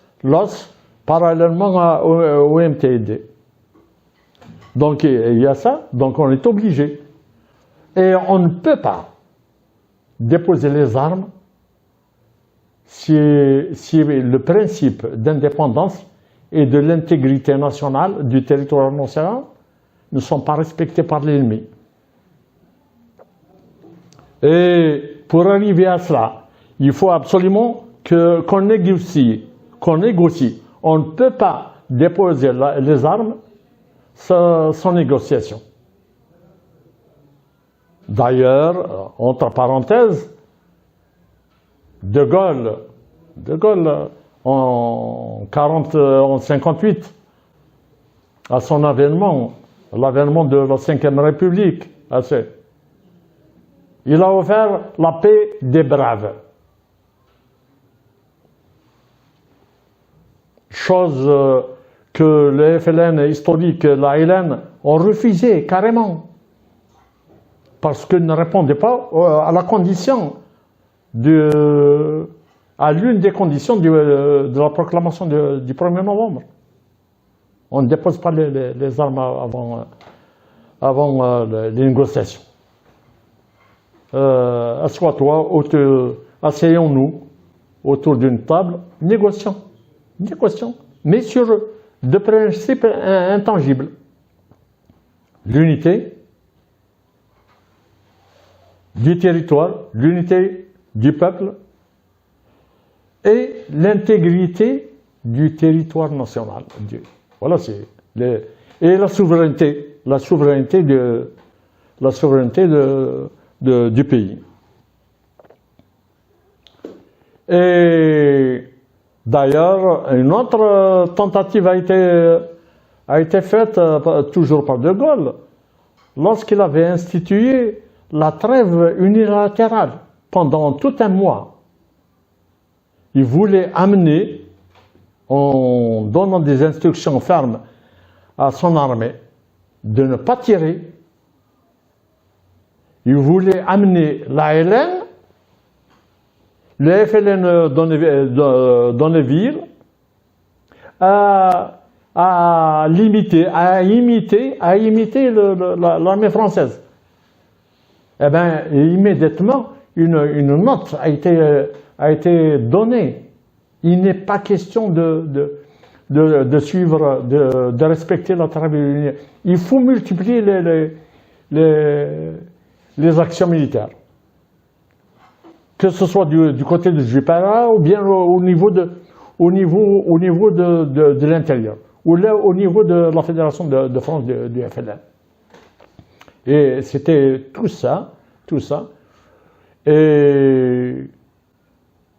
parallèlement au MTD. Donc, il y a ça. Donc, on est obligé. Et on ne peut pas déposer les armes si le principe d'indépendance et de l'intégrité nationale du territoire national ne sont pas respectés par l'ennemi. Et pour arriver à cela, il faut absolument qu'on négocie. On ne peut pas déposer les armes sans négociation. D'ailleurs, entre parenthèses, De Gaulle en 58, à son avènement, l'avènement de la Ve République, il a offert la paix des braves. Chose que le FLN historique, la LN, ont refusé carrément. Parce qu'ils ne répondaient pas à la condition à l'une des conditions de la proclamation du 1er novembre. On ne dépose pas les armes avant les négociations. Assois-toi asseyons-nous autour d'une table, négocions, mais sur deux principes intangibles. L'unité du territoire, l'unité du peuple et l'intégrité du territoire national. Voilà, c'est et la souveraineté du pays. Et d'ailleurs, une autre tentative a été faite, toujours par De Gaulle, lorsqu'il avait institué la trêve unilatérale pendant tout un mois. Il voulait amener, en donnant des instructions fermes à son armée, de ne pas tirer. Il voulait amener l'ALN, le FLN d'Onneville, à imiter l'armée française. Eh bien, immédiatement, une note a été donnée. Il n'est pas question de suivre, de respecter la trêve. Il faut multiplier les actions militaires. Que ce soit du côté de Juppéra ou bien au niveau de l'intérieur, ou là au niveau de la Fédération de France du FLN. Et c'était tout ça. Et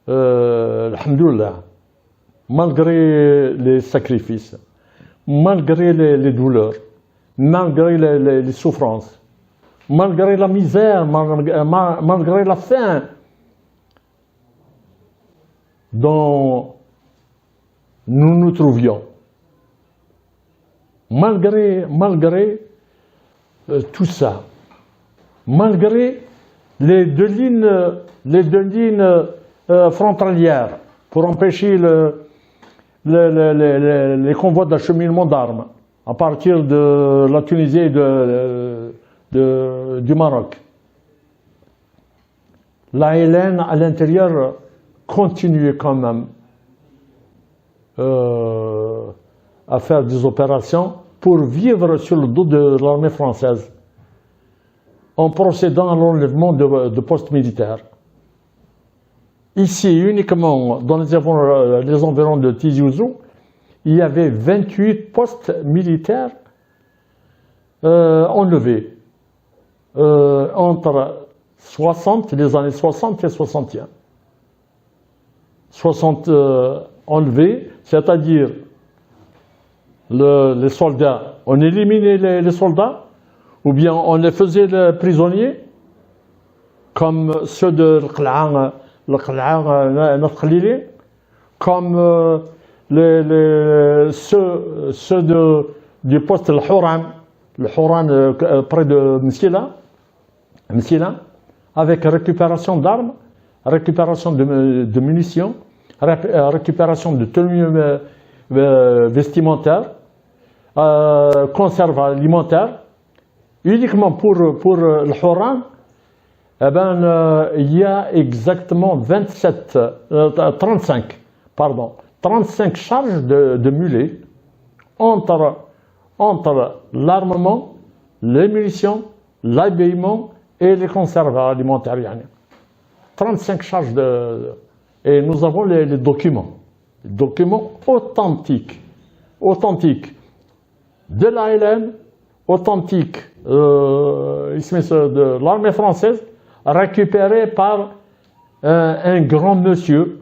alhamdoulilah, malgré les sacrifices, malgré les douleurs, malgré les souffrances, malgré la misère, malgré la faim dont nous nous trouvions, malgré tout ça, malgré les deux lignes frontalières pour empêcher les convois d'acheminement d'armes à partir de la Tunisie et du Maroc. L'ALN à l'intérieur continuait quand même à faire des opérations pour vivre sur le dos de l'armée française en procédant à l'enlèvement de postes militaires. Ici, uniquement dans les environs de Tizi Ouzou, il y avait 28 postes militaires enlevés entre les années 60 et 61. 60 enlevés, c'est-à-dire les soldats, on éliminait les soldats, ou bien on les faisait prisonniers, comme ceux de l'Qla'an, comme ceux du poste Al-Houran, près de Msila, avec récupération d'armes, récupération de munitions, récupération de tenues vestimentaires, conserves alimentaires. Uniquement pour le Houran, il y a exactement 35 charges de mulets entre l'armement, les munitions, l'habillement et les conserves alimentaires. 35 charges et nous avons les documents authentiques de l'ALN, authentiques de l'armée française, récupérés par un grand monsieur.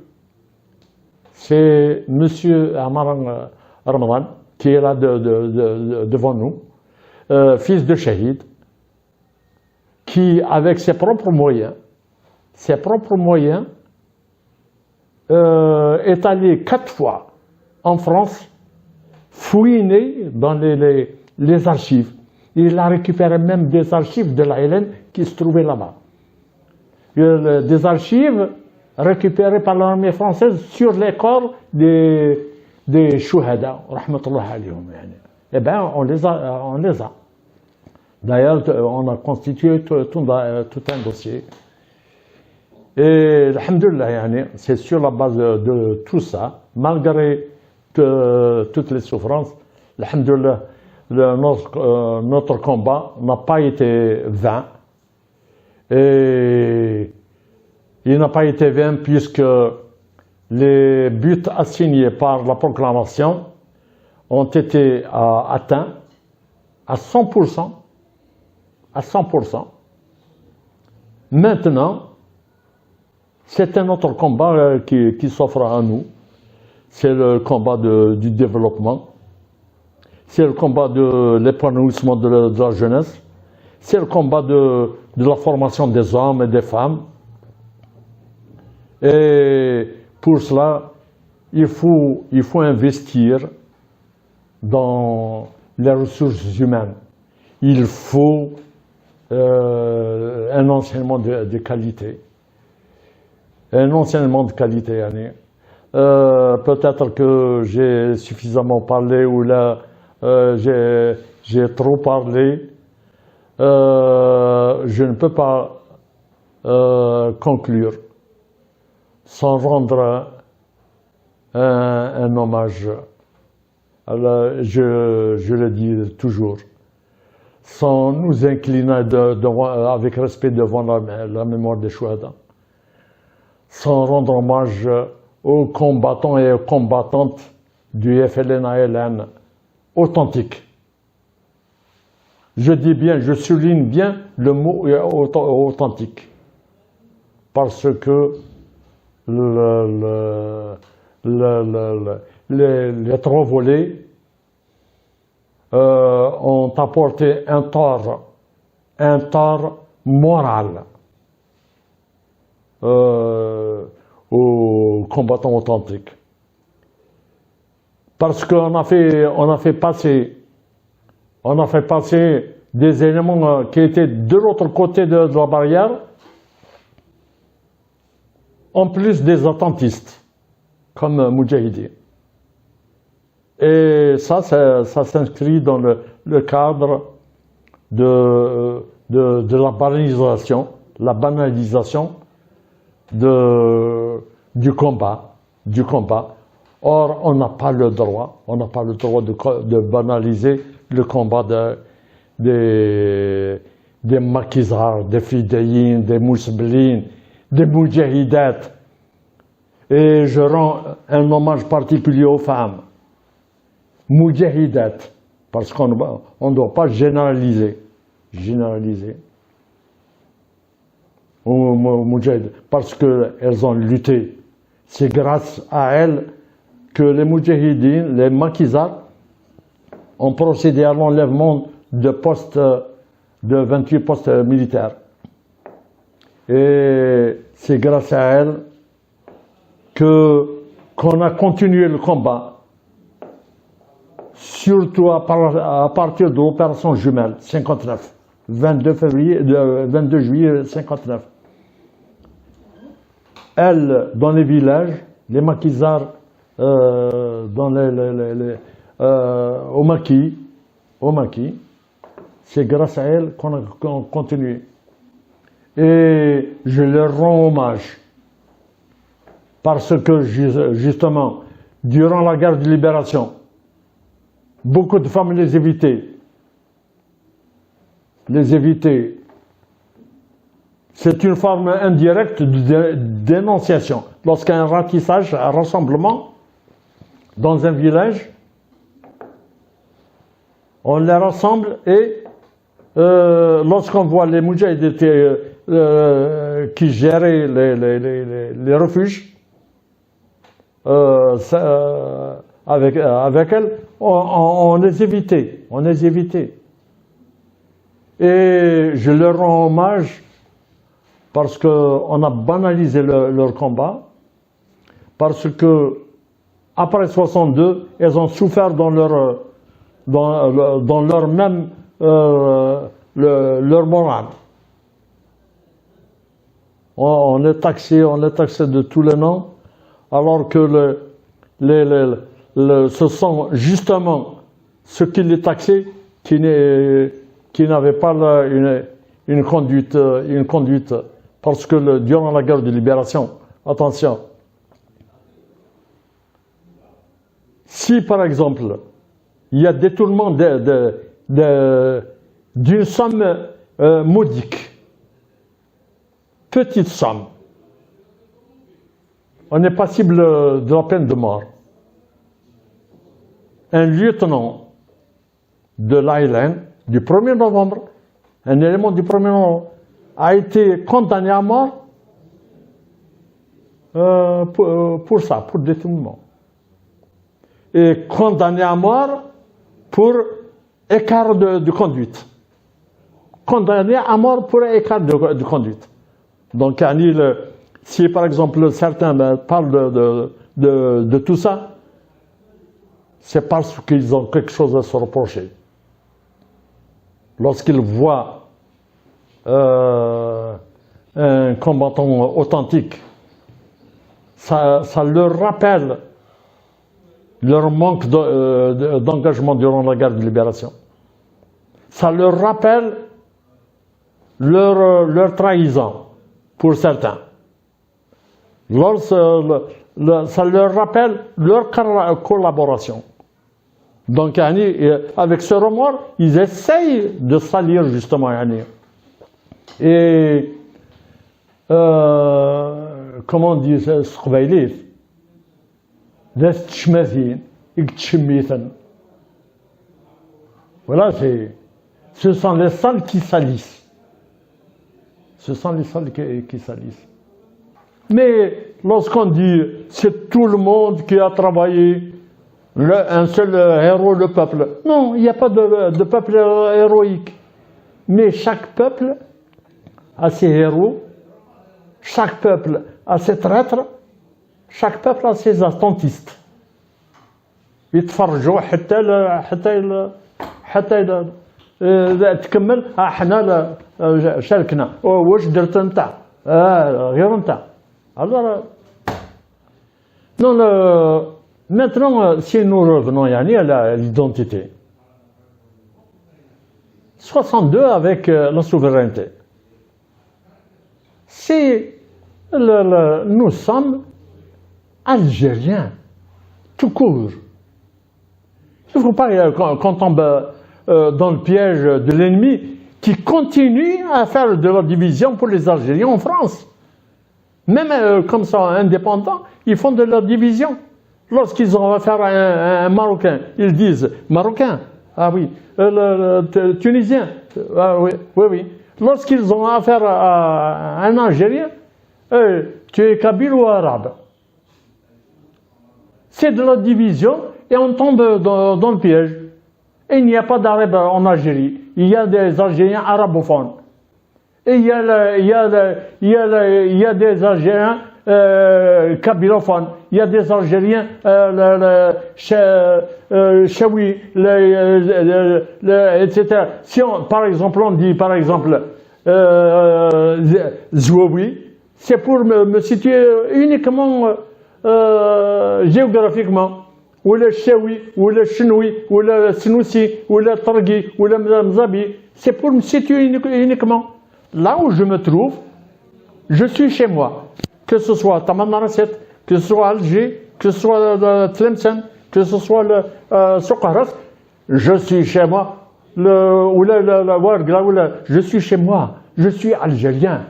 C'est monsieur Amaran Ramadan, qui est là devant nous, fils de Shahid, qui, avec ses propres moyens, est allé 4 fois en France fouiner dans les archives. Il a récupéré même des archives de l'ALN qui se trouvaient là-bas. Des archives récupérées par l'armée française sur les corps des chouhada, rahmatullah alayhum. Eh bien, on les a. D'ailleurs, on a constitué tout un dossier. Et alhamdoulilah, yani, c'est sur la base de tout ça, malgré toutes les souffrances, alhamdoulilah, notre combat n'a pas été vain. Et il n'a pas été vain puisque les buts assignés par la proclamation ont été atteints à 100%. À 100%. Maintenant, c'est un autre combat qui s'offre à nous. C'est le combat du développement. C'est le combat de l'épanouissement de la jeunesse. C'est le combat de la formation des hommes et des femmes. Et pour cela, il faut investir dans les ressources humaines. Il faut un enseignement de qualité. Un enseignement de qualité, yani. Peut-être que j'ai suffisamment parlé ou là j'ai trop parlé. Je ne peux pas conclure sans rendre un hommage. Alors, je le dis toujours, sans nous incliner avec respect devant la mémoire des Chouhada, sans rendre hommage aux combattants et aux combattantes du FLN-ALN authentique. Je dis bien, je souligne bien le mot authentique, parce que les trois volets ont apporté un tort moral aux combattants authentiques. Parce qu'on a fait passer des éléments qui étaient de l'autre côté de la barrière, en plus des attentistes, comme Moudjahidi. Et ça s'inscrit dans le cadre de la banalisation du combat. Or, on n'a pas le droit de banaliser le combat des maquisards, des fidéines, des mousblines, des moudjahidettes. Et je rends un hommage particulier aux femmes. Moudjahidettes, parce qu'on ne doit pas généraliser. Parce qu'elles ont lutté. C'est grâce à elles que les moudjahidines, les maquisards, ont procédé à l'enlèvement de 28 postes militaires. Et c'est grâce à elles qu'on a continué le combat. Surtout à partir de l'opération Jumelle 59, 22 juillet 59. Elles, dans les villages, les maquisards au maquis, c'est grâce à elles qu'on a continué. Et je leur rends hommage parce que justement, durant la guerre de libération, beaucoup de femmes les évitaient. C'est une forme indirecte de dénonciation. Lorsqu'un ratissage, un rassemblement dans un village, on les rassemble et lorsqu'on voit les moudjahidites qui géraient les refuges avec elles, on les évitait. Et je leur rends hommage parce qu'on a banalisé leur combat, parce que après 62, elles ont souffert dans leur même leur morale. On est taxé de tous les noms, alors que ce sont justement ceux qui les taxaient qui n'avaient pas une conduite Parce que durant la guerre de libération, attention, si par exemple, il y a détournement d'une somme modique, petite somme, on est passible de la peine de mort. Un lieutenant de l'Highland, du 1er novembre, un élément du 1er novembre, a été condamné à mort pour ça, pour détournement. Et condamné à mort pour écart de conduite. Condamné à mort pour écart de conduite. Donc, si par exemple certains parlent de tout ça, c'est parce qu'ils ont quelque chose à se reprocher. Lorsqu'ils voient un combattant authentique, ça leur rappelle leur manque d'engagement durant la guerre de libération. Ça leur rappelle leur trahison, pour certains. Ça leur rappelle leur collaboration. Donc, avec ce remords, ils essayent de salir justement. Et comment on dit ça, voilà, ce sont les salles qui salissent. Ce sont les salles qui salissent. Mais lorsqu'on dit c'est tout le monde qui a travaillé, un seul héros, le peuple. Non, il n'y a pas de peuple héroïque. Mais chaque peuple a ses héros, chaque peuple a ses traîtres, chaque peuple a ses attentistes. يتفرجوا حتى تكمل احنا شاركنا واش درت انت غير انت. Alors non, maintenant si nous revenons à l'identité 62 avec la souveraineté, nous sommes algériens tout court. Il ne faut pas qu'on tombe dans le piège de l'ennemi qui continue à faire de la division pour les Algériens en France. Même comme ça, indépendants, ils font de la division. Lorsqu'ils ont affaire à un Marocain, ils disent Marocain, ah oui, Tunisien, ah oui, oui, oui. Lorsqu'ils ont affaire à un Algérien, tu es Kabyle ou Arabe. C'est de la division et on tombe dans le piège. Et il n'y a pas d'Arabes en Algérie. Il y a des Algériens arabophones. Et il y a des Algériens kabylophones. Il y a des Algériens chaoui, etc. Si par exemple on dit par exemple Zouaoui, c'est pour me situer uniquement géographiquement. Ou le Chaoui, ou le Chinoui, ou le Sinoussi, ou le Targui, ou le Mzabi, c'est pour me situer uniquement. Là où je me trouve, je suis chez moi. Que ce soit Tamanrasset, que ce soit Alger, que ce soit Tlemcen, que ce soit le Soqaras, je suis chez moi. Je suis chez moi. Je suis algérien.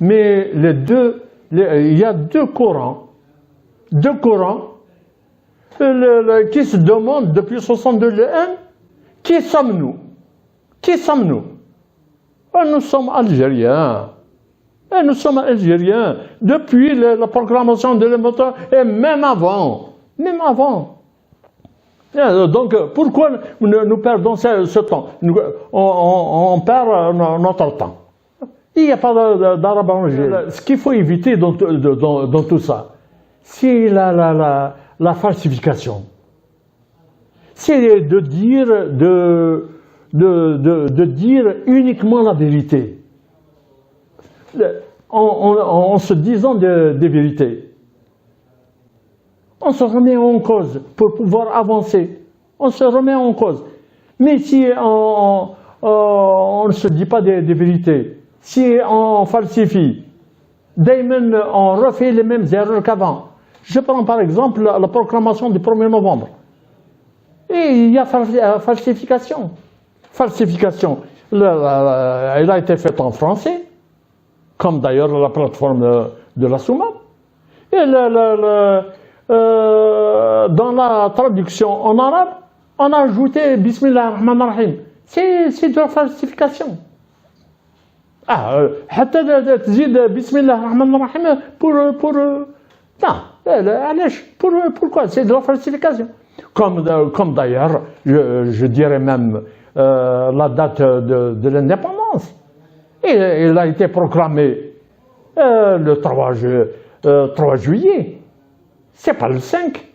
Mais il y a deux courants. Qui se demandent depuis 62 qui sommes-nous? Qui sommes-nous? Nous sommes algériens. Nous sommes algériens depuis la proclamation de l'État et même avant. Même avant. Donc pourquoi nous perdons ce temps? On perd notre temps. Il n'y a pas d'arabe en Algérie. Ce qu'il faut éviter dans tout ça, c'est la falsification. C'est de dire uniquement la vérité. En se disant des vérités. On se remet en cause pour pouvoir avancer. On se remet en cause. Mais si on ne se dit pas des vérités, si on falsifie, on refait les mêmes erreurs qu'avant. Je prends par exemple la proclamation du 1er novembre. Et il y a falsification. Falsification. Elle a été faite en français, comme d'ailleurs la plateforme de la Souma. Et dans la traduction en arabe, on a ajouté Bismillah ar-Rahman ar-Rahim. C'est de la falsification. حتى تزيد بسم الله الرحمن الرحيم non, pourquoi? C'est de la falsification. Comme d'ailleurs, je dirais même la date de l'indépendance. Il a été proclamé le 3 juillet. C'est pas le 5.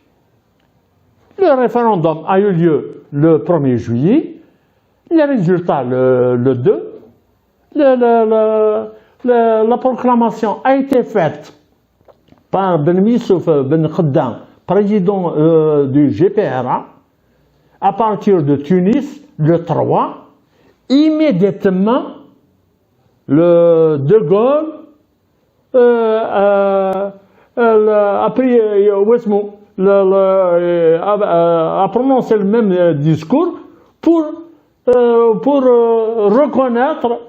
Le référendum a eu lieu le 1er juillet. Les résultats le 2. La proclamation a été faite par Ben Missouf Ben Khaddam, président du GPRA, à partir de Tunis, le 3. Immédiatement, le De Gaulle a prononcé le même discours pour reconnaître,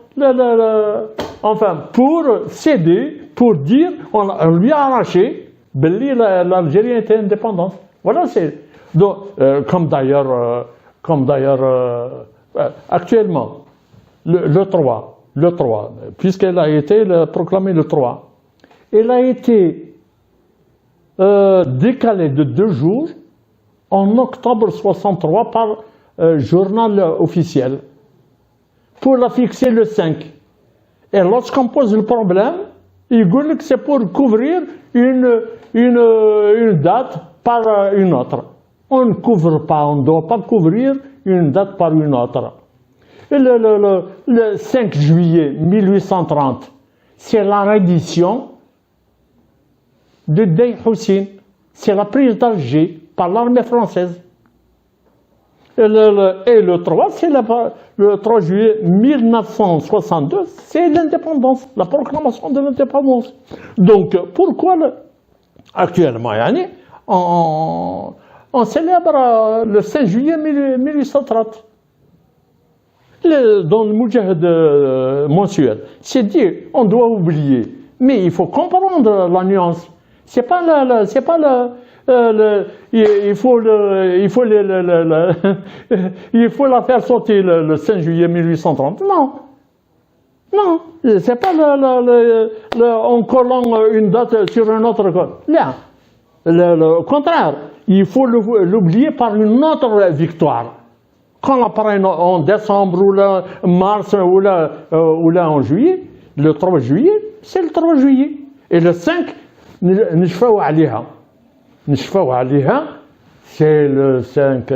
enfin, pour céder, pour dire, on lui a arraché, l'Algérie était indépendante. Voilà, c'est. Donc, comme d'ailleurs, actuellement, le 3, puisqu'elle a été proclamée le 3, elle a été décalée de 2 jours en octobre 63 par journal officiel pour la fixer le 5. Et lorsqu'on pose le problème, il dit que c'est pour couvrir une date par une autre. On ne couvre pas, on ne doit pas couvrir une date par une autre. Et le 5 juillet 1830, c'est la reddition de Dey Hussein. C'est la prise d'Alger par l'armée française. Et le 3, c'est le 3 juillet 1962, c'est l'indépendance, la proclamation de l'indépendance. Donc, pourquoi actuellement, on célèbre le 5 juillet 1830 dans le Moudjahid mensuel. C'est dire, on doit oublier, mais il faut comprendre la nuance. C'est pas il faut la faire sauter le 5 juillet 1830. Non, c'est pas en collant une date sur un autre. Là, au contraire, il faut l'oublier par une autre victoire. Quand on appareille en décembre ou là, mars ou là en juillet, le 3 juillet, c'est le 3 juillet. Et le 5, نشفاو عليها, c'est le 5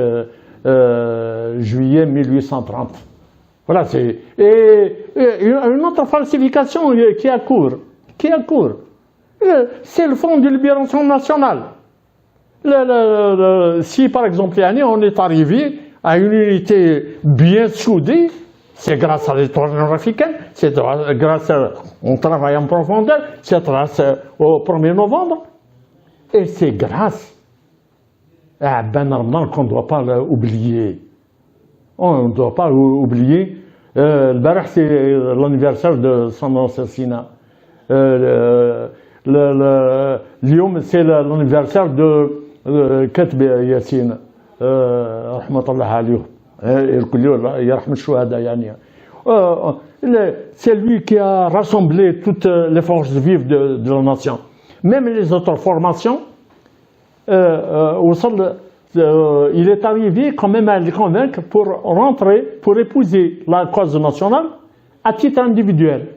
juillet 1830. Voilà, c'est. Et une autre falsification qui a cours. C'est le Front de libération nationale. Si par exemple, on est arrivé à une unité bien soudée, c'est grâce à l'étoile nord-africaine, c'est grâce au travail en profondeur, c'est grâce au 1er novembre. Et c'est grâce à Ben Arman qu'on ne doit pas oublier. On ne doit pas oublier. Le Barah, c'est l'anniversaire de son assassinat. L'Yom, c'est l'anniversaire de Katb Yassine. Rahmatullah alayhi. C'est lui qui a rassemblé toutes les forces vives de la nation. Même les autres formations, il est arrivé quand même à les convaincre pour rentrer, pour épouser la cause nationale à titre individuel.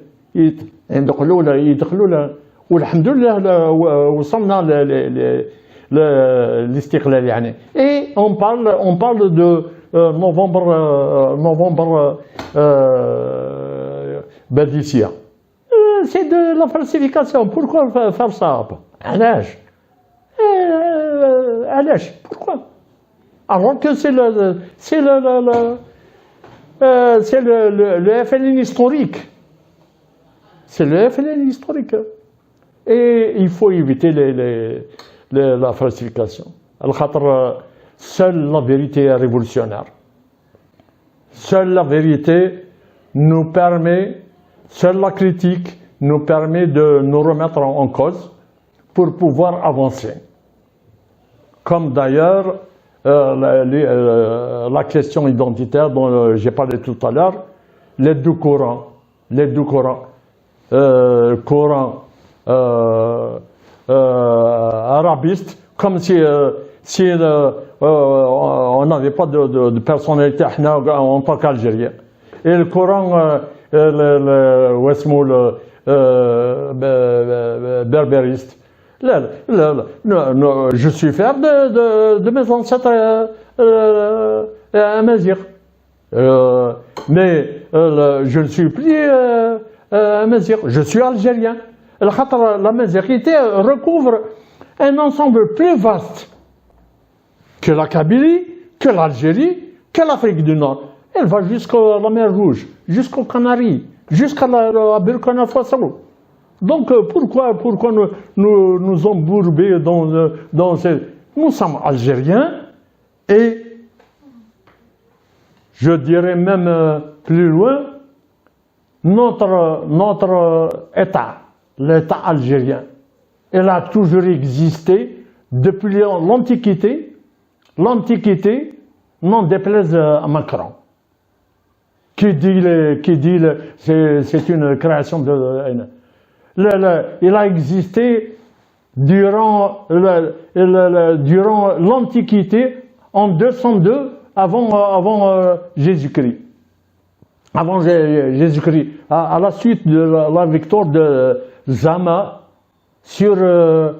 والحمد لله وصلنا للاستقلال يعني. Et on parle de novembre Badissia. C'est de la falsification. Pourquoi faire ça? علاش pourquoi? Alors que c'est le FLN historique. C'est le FLN historique. Et il faut éviter la falsification. Seule la vérité est révolutionnaire. Seule la vérité nous permet, seule la critique nous permet de nous remettre en cause pour pouvoir avancer. Comme d'ailleurs la question identitaire dont j'ai parlé tout à l'heure, les deux Corans, Coran arabiste, comme si on n'avait pas de personnalité en tant qu'Algérien. Et le Coran berbériste. Je suis fier de mes ancêtres amazirs. Mais je ne suis plus amazigh, je suis algérien. La mazirité recouvre un ensemble plus vaste que la Kabylie, que l'Algérie, que l'Afrique du Nord. Elle va jusqu'à la mer Rouge, jusqu'aux Canaries, jusqu'à Burkina Faso. Donc pourquoi nous embourber dans ces... Nous sommes algériens et je dirais même plus loin, notre État, l'État algérien, il a toujours existé depuis l'Antiquité. L'Antiquité, n'en déplaise à Macron, qui dit c'est une création de... il a existé durant l'Antiquité, en 202 avant Jésus-Christ. Avant Jésus-Christ, à la suite de la victoire de Zama sur le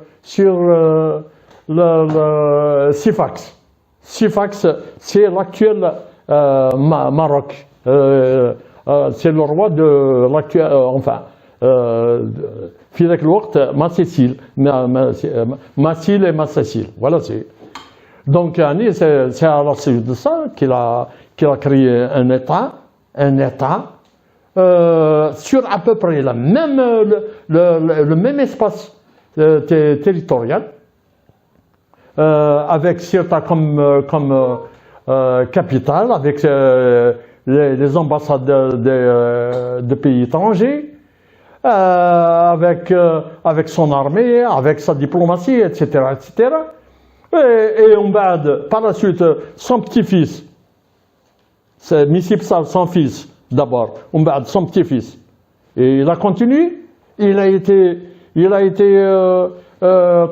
Sifax. Sifax, c'est l'actuel Maroc. C'est le roi de l'actuel, Fidek Louart, Massicile et Massicile. Voilà, c'est. Donc, c'est à la suite de ça qu'il a créé un État sur à peu près le même espace territorial, avec Ceuta comme capitale, avec les ambassades de pays étrangers, avec son armée, avec sa diplomatie, etc., etc. Et par la suite, son petit-fils, c'est Missipsal, son fils d'abord, son petit-fils. Et il a continué, il a été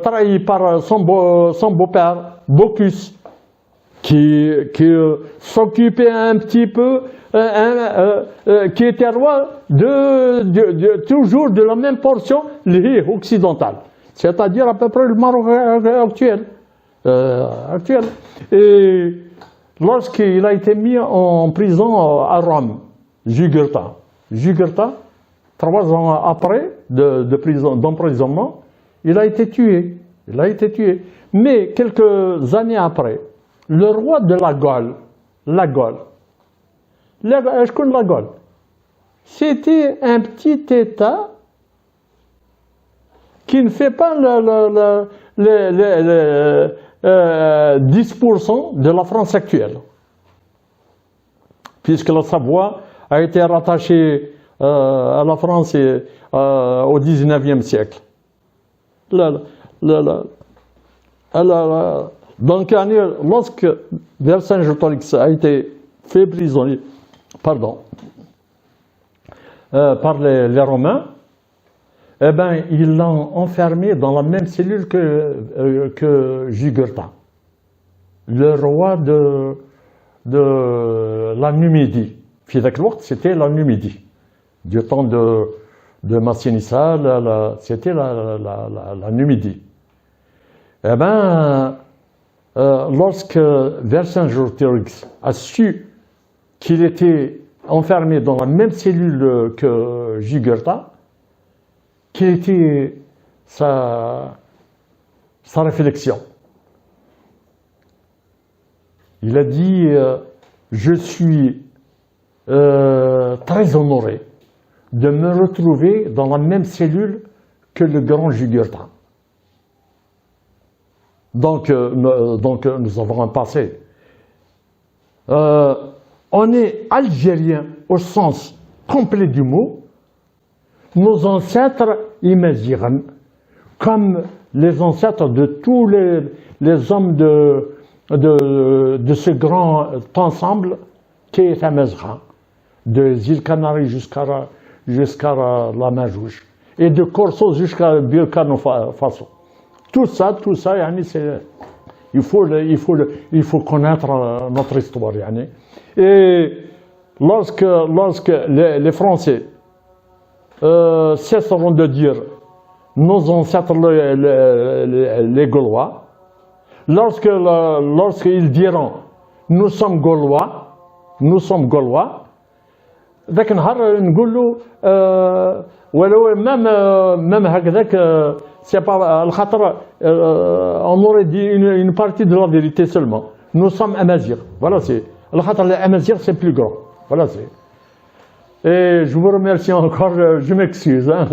trahi par son beau-père, Bocchus, qui s'occupait un petit peu, qui était roi toujours de la même portion, occidentale, c'est-à-dire à peu près le Maroc actuel. Et lorsqu'il a été mis en prison à Rome, Jugurtha, 3 ans après d'emprisonnement, il a été tué. Mais quelques années après, le roi de la Gaule, c'était un petit État qui ne fait pas 10% de la France actuelle, puisque la Savoie a été rattachée à la France au XIXe siècle. Donc, lorsque Vercingétorix a été fait prisonnier par les Romains, eh ben, ils l'ont enfermé dans la même cellule que Jugurtha, le roi de la Numidie. Fidek Louart, c'était la Numidie. Du temps de Massinissa, c'était la Numidie. Eh bien, lorsque Vercingétorix a su qu'il était enfermé dans la même cellule que Jugurtha, quelle était sa réflexion? Il a dit je suis très honoré de me retrouver dans la même cellule que le grand Jugurtha. Donc, nous avons un passé. On est algérien au sens complet du mot. Nos ancêtres imagirent, comme les ancêtres de tous les hommes de ce grand ensemble qui est Amazigh, des îles Canaries jusqu'à la Majouche, et de Corso jusqu'à Burkina Faso. Tout ça, il faut connaître notre histoire. Et lorsque les Français cesseront de dire nos ancêtres les Gaulois, lorsqu'ils diront nous sommes Gaulois, ذاك النهار نقولوا ولو même هكذاك c'est pas الخاطر on aurait dit une partie de la vérité seulement. Nous sommes Amazirs. Voilà, c'est الخاطر les Amazirs c'est plus grand. Voilà, c'est. Et je vous remercie encore, je m'excuse. Hein.